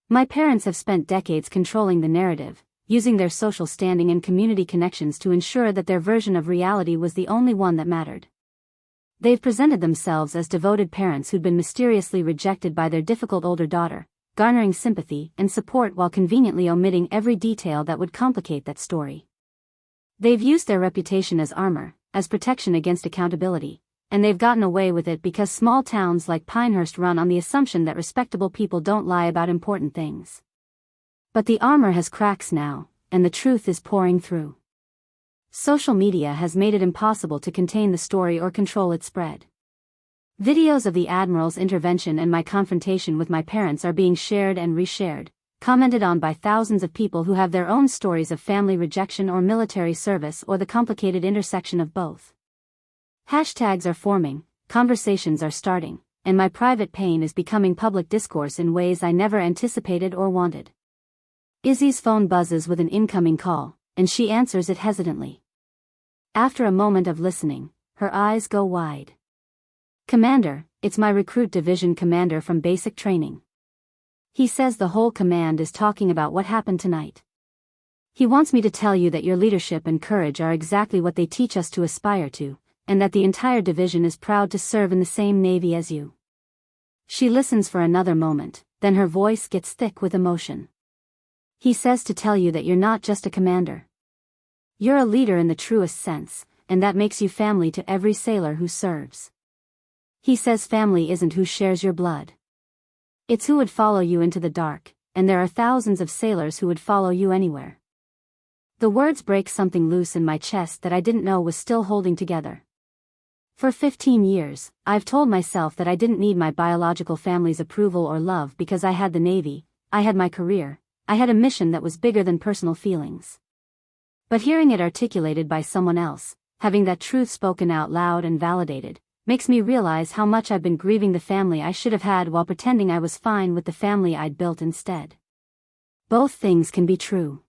[SPEAKER 1] My parents have spent decades controlling the narrative, using their social standing and community connections to ensure that their version of reality was the only one that mattered. They've presented themselves as devoted parents who'd been mysteriously rejected by their difficult older daughter, garnering sympathy and support while conveniently omitting every detail that would complicate that story. They've used their reputation as armor, as protection against accountability, and they've gotten away with it because small towns like Pinehurst run on the assumption that respectable people don't lie about important things. But the armor has cracks now, and the truth is pouring through. Social media has made it impossible to contain the story or control its spread. Videos of the Admiral's intervention and my confrontation with my parents are being shared and reshared, commented on by thousands of people who have their own stories of family rejection or military service or the complicated intersection of both. Hashtags are forming, conversations are starting, and my private pain is becoming public discourse in ways I never anticipated or wanted. Izzy's phone buzzes with an incoming call, and she answers it hesitantly. After a moment of listening, her eyes go wide. "Commander, it's my recruit division commander from basic training. He says the whole command is talking about what happened tonight. He wants me to tell you that your leadership and courage are exactly what they teach us to aspire to, and that the entire division is proud to serve in the same Navy as you." She listens for another moment, then her voice gets thick with emotion. "He says to tell you that you're not just a commander. You're a leader in the truest sense, and that makes you family to every sailor who serves. He says family isn't who shares your blood. It's who would follow you into the dark, and there are thousands of sailors who would follow you anywhere." The words break something loose in my chest that I didn't know was still holding together. For 15 years, I've told myself that I didn't need my biological family's approval or love because I had the Navy, I had my career, I had a mission that was bigger than personal feelings. But hearing it articulated by someone else, having that truth spoken out loud and validated, makes me realize how much I've been grieving the family I should have had while pretending I was fine with the family I'd built instead. Both things can be true.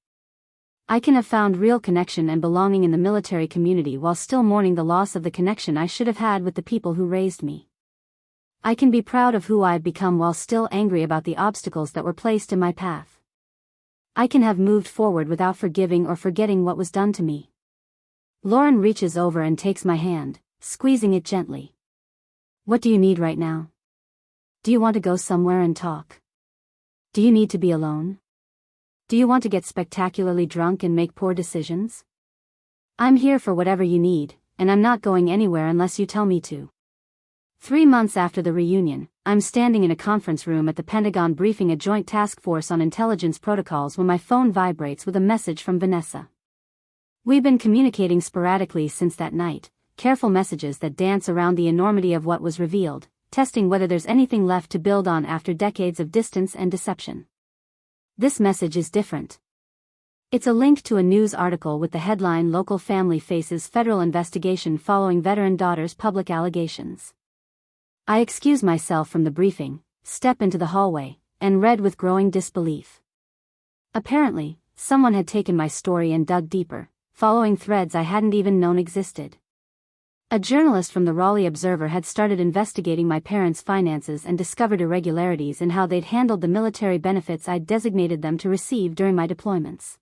[SPEAKER 1] I can have found real connection and belonging in the military community while still mourning the loss of the connection I should have had with the people who raised me. I can be proud of who I've become while still angry about the obstacles that were placed in my path. I can have moved forward without forgiving or forgetting what was done to me. Lauren reaches over and takes my hand, squeezing it gently. "What do you need right now? Do you want to go somewhere and talk? Do you need to be alone? Do you want to get spectacularly drunk and make poor decisions? I'm here for whatever you need, and I'm not going anywhere unless you tell me to." 3 months after the reunion, I'm standing in a conference room at the Pentagon briefing a joint task force on intelligence protocols when my phone vibrates with a message from Vanessa. We've been communicating sporadically since that night, careful messages that dance around the enormity of what was revealed, testing whether there's anything left to build on after decades of distance and deception. This message is different. It's a link to a news article with the headline "Local Family Faces Federal Investigation Following Veteran Daughter's Public Allegations." I excuse myself from the briefing, step into the hallway, and read with growing disbelief. Apparently, someone had taken my story and dug deeper, following threads I hadn't even known existed. A journalist from the Raleigh Observer had started investigating my parents' finances and discovered irregularities in how they'd handled the military benefits I'd designated them to receive during my deployments.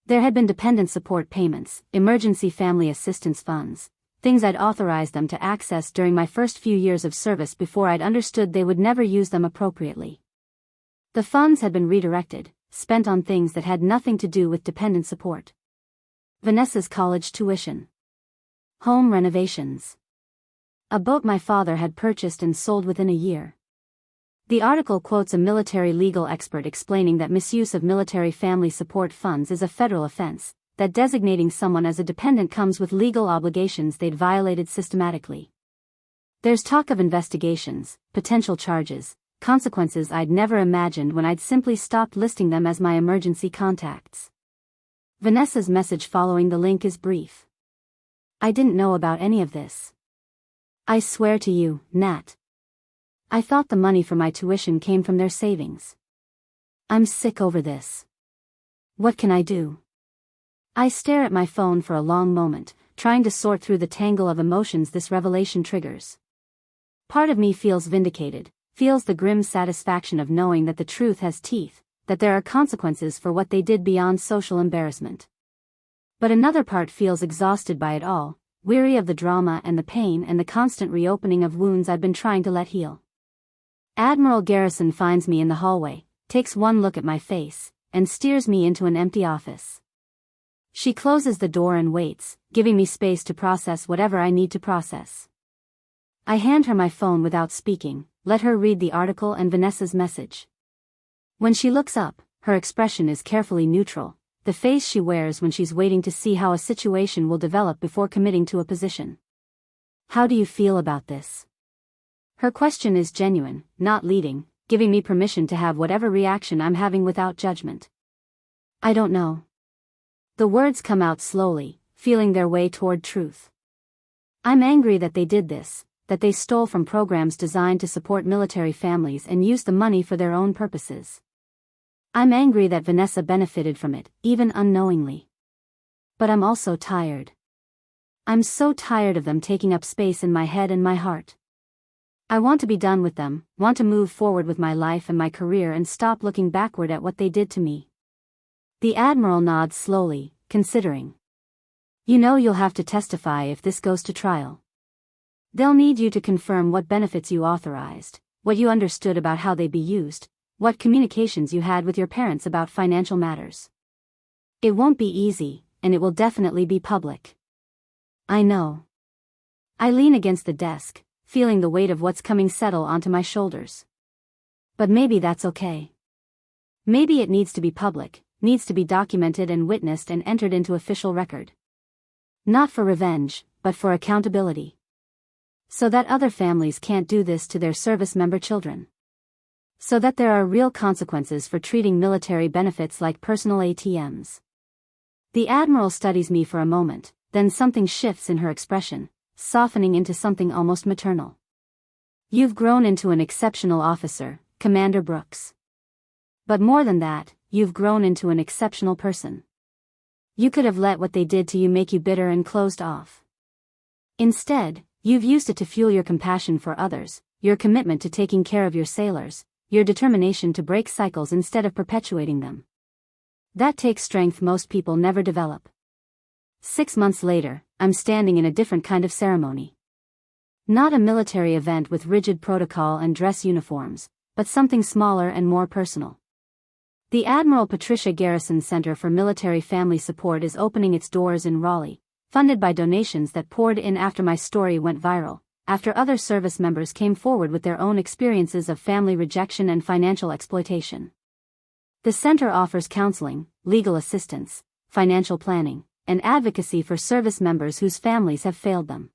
[SPEAKER 1] There had been dependent support payments, emergency family assistance funds, things I'd authorized them to access during my first few years of service before I'd understood they would never use them appropriately. The funds had been redirected, spent on things that had nothing to do with dependent support. Vanessa's college tuition. Home renovations. A boat my father had purchased and sold within a year. The article quotes a military legal expert explaining that misuse of military family support funds is a federal offense, that designating someone as a dependent comes with legal obligations they'd violated systematically. There's talk of investigations, potential charges, consequences I'd never imagined when I'd simply stopped listing them as my emergency contacts. Vanessa's message following the link is brief. "I didn't know about any of this. I swear to you, Nat. I thought the money for my tuition came from their savings. I'm sick over this. What can I do?" I stare at my phone for a long moment, trying to sort through the tangle of emotions this revelation triggers. Part of me feels vindicated, feels the grim satisfaction of knowing that the truth has teeth, that there are consequences for what they did beyond social embarrassment. But another part feels exhausted by it all, weary of the drama and the pain and the constant reopening of wounds I've been trying to let heal. Admiral Garrison finds me in the hallway, takes one look at my face, and steers me into an empty office. She closes the door and waits, giving me space to process whatever I need to process. I hand her my phone without speaking, let her read the article and Vanessa's message. When she looks up, her expression is carefully neutral, the face she wears when she's waiting to see how a situation will develop before committing to a position. How do you feel about this? Her question is genuine, not leading, giving me permission to have whatever reaction I'm having without judgment. I don't know. The words come out slowly, feeling their way toward truth. I'm angry that they did this, that they stole from programs designed to support military families and used the money for their own purposes. I'm angry that Vanessa benefited from it, even unknowingly. But I'm also tired. I'm so tired of them taking up space in my head and my heart. I want to be done with them, want to move forward with my life and my career and stop looking backward at what they did to me. The Admiral nods slowly, considering. You know you'll have to testify if this goes to trial. They'll need you to confirm what benefits you authorized, what you understood about how they'd be used, what communications you had with your parents about financial matters. It won't be easy, and it will definitely be public. I know. I lean against the desk, feeling the weight of what's coming settle onto my shoulders. But maybe that's okay. Maybe it needs to be public, needs to be documented and witnessed and entered into official record. Not for revenge, but for accountability. So that other families can't do this to their service member children. So that there are real consequences for treating military benefits like personal ATMs. The Admiral studies me for a moment, then something shifts in her expression, softening into something almost maternal. You've grown into an exceptional officer, Commander Brooks. But more than that, you've grown into an exceptional person. You could have let what they did to you make you bitter and closed off. Instead, you've used it to fuel your compassion for others, your commitment to taking care of your sailors, your determination to break cycles instead of perpetuating them. That takes strength most people never develop. 6 months later, I'm standing in a different kind of ceremony. Not a military event with rigid protocol and dress uniforms, but something smaller and more personal. The Admiral Patricia Garrison Center for Military Family Support is opening its doors in Raleigh, funded by donations that poured in after my story went viral, after other service members came forward with their own experiences of family rejection and financial exploitation. The center offers counseling, legal assistance, financial planning, and advocacy for service members whose families have failed them.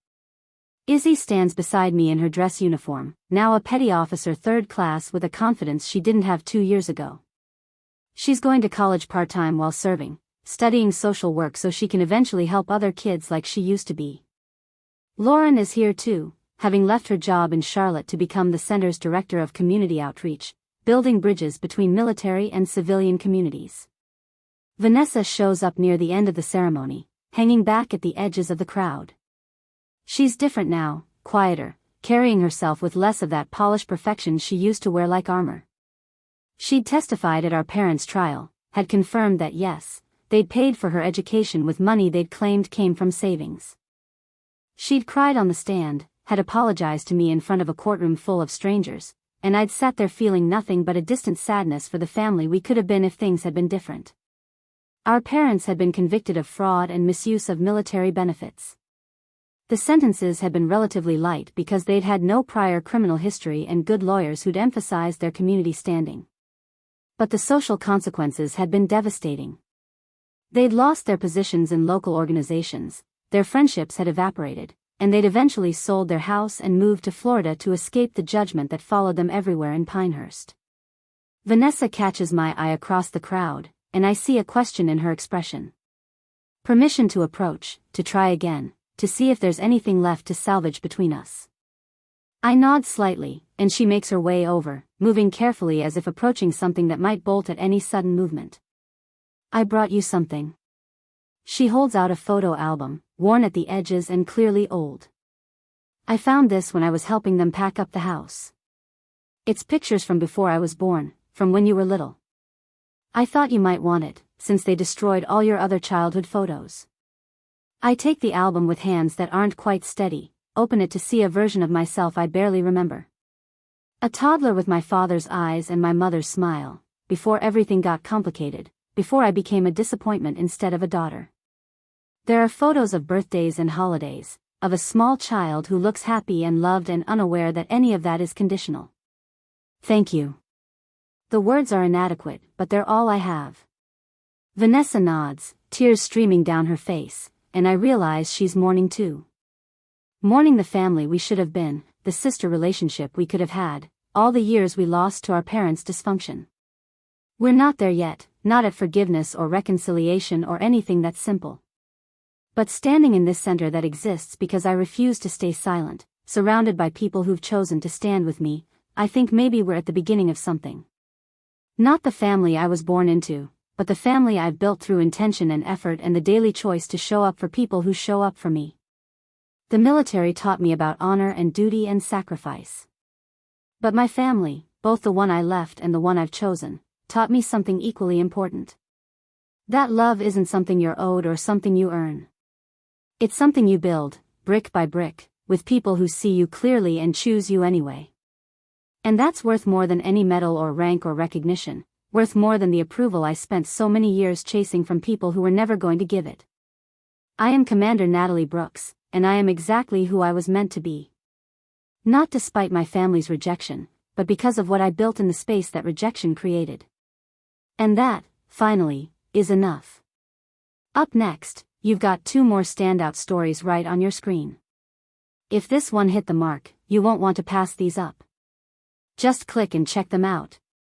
[SPEAKER 1] Izzy stands beside me in her dress uniform, now a petty officer 3rd class with a confidence she didn't have 2 years ago. She's going to college part-time while serving, studying social work so she can eventually help other kids like she used to be. Lauren is here too, having left her job in Charlotte to become the center's director of community outreach, building bridges between military and civilian communities. Vanessa shows up near the end of the ceremony, hanging back at the edges of the crowd. She's different now, quieter, carrying herself with less of that polished perfection she used to wear like armor. She'd testified at our parents' trial, had confirmed that yes, they'd paid for her education with money they'd claimed came from savings. She'd cried on the stand, had apologized to me in front of a courtroom full of strangers, and I'd sat there feeling nothing but a distant sadness for the family we could have been if things had been different. Our parents had been convicted of fraud and misuse of military benefits. The sentences had been relatively light because they'd had no prior criminal history and good lawyers who'd emphasized their community standing. But the social consequences had been devastating. They'd lost their positions in local organizations, their friendships had evaporated, and they'd eventually sold their house and moved to Florida to escape the judgment that followed them everywhere in Pinehurst. Vanessa catches my eye across the crowd, and I see a question in her expression. Permission to approach, to try again, to see if there's anything left to salvage between us. I nod slightly, and she makes her way over, moving carefully as if approaching something that might bolt at any sudden movement. I brought you something. She holds out a photo album, worn at the edges and clearly old. I found this when I was helping them pack up the house. It's pictures from before I was born, from when you were little. I thought you might want it, since they destroyed all your other childhood photos. I take the album with hands that aren't quite steady, open it to see a version of myself I barely remember. A toddler with my father's eyes and my mother's smile, before everything got complicated, before I became a disappointment instead of a daughter. There are photos of birthdays and holidays, of a small child who looks happy and loved and unaware that any of that is conditional. Thank you. The words are inadequate, but they're all I have. Vanessa nods, tears streaming down her face, and I realize she's mourning too. Mourning the family we should have been, the sister relationship we could have had, all the years we lost to our parents' dysfunction. We're not there yet, not at forgiveness or reconciliation or anything that's simple. But standing in this center that exists because I refuse to stay silent, surrounded by people who've chosen to stand with me, I think maybe we're at the beginning of something. Not the family I was born into, but the family I've built through intention and effort and the daily choice to show up for people who show up for me. The military taught me about honor and duty and sacrifice. But my family, both the one I left and the one I've chosen, taught me something equally important. That love isn't something you're owed or something you earn. It's something you build, brick by brick, with people who see you clearly and choose you anyway. And that's worth more than any medal or rank or recognition, worth more than the approval I spent so many years chasing from people who were never going to give it. I am Commander Natalie Brooks, and I am exactly who I was meant to be. Not despite my family's rejection, but because of what I built in the space that rejection created. And that, finally, is enough. Up next, you've got 2 more standout stories right on your screen. If this one hit the mark, you won't want to pass these up. Just click and check them out.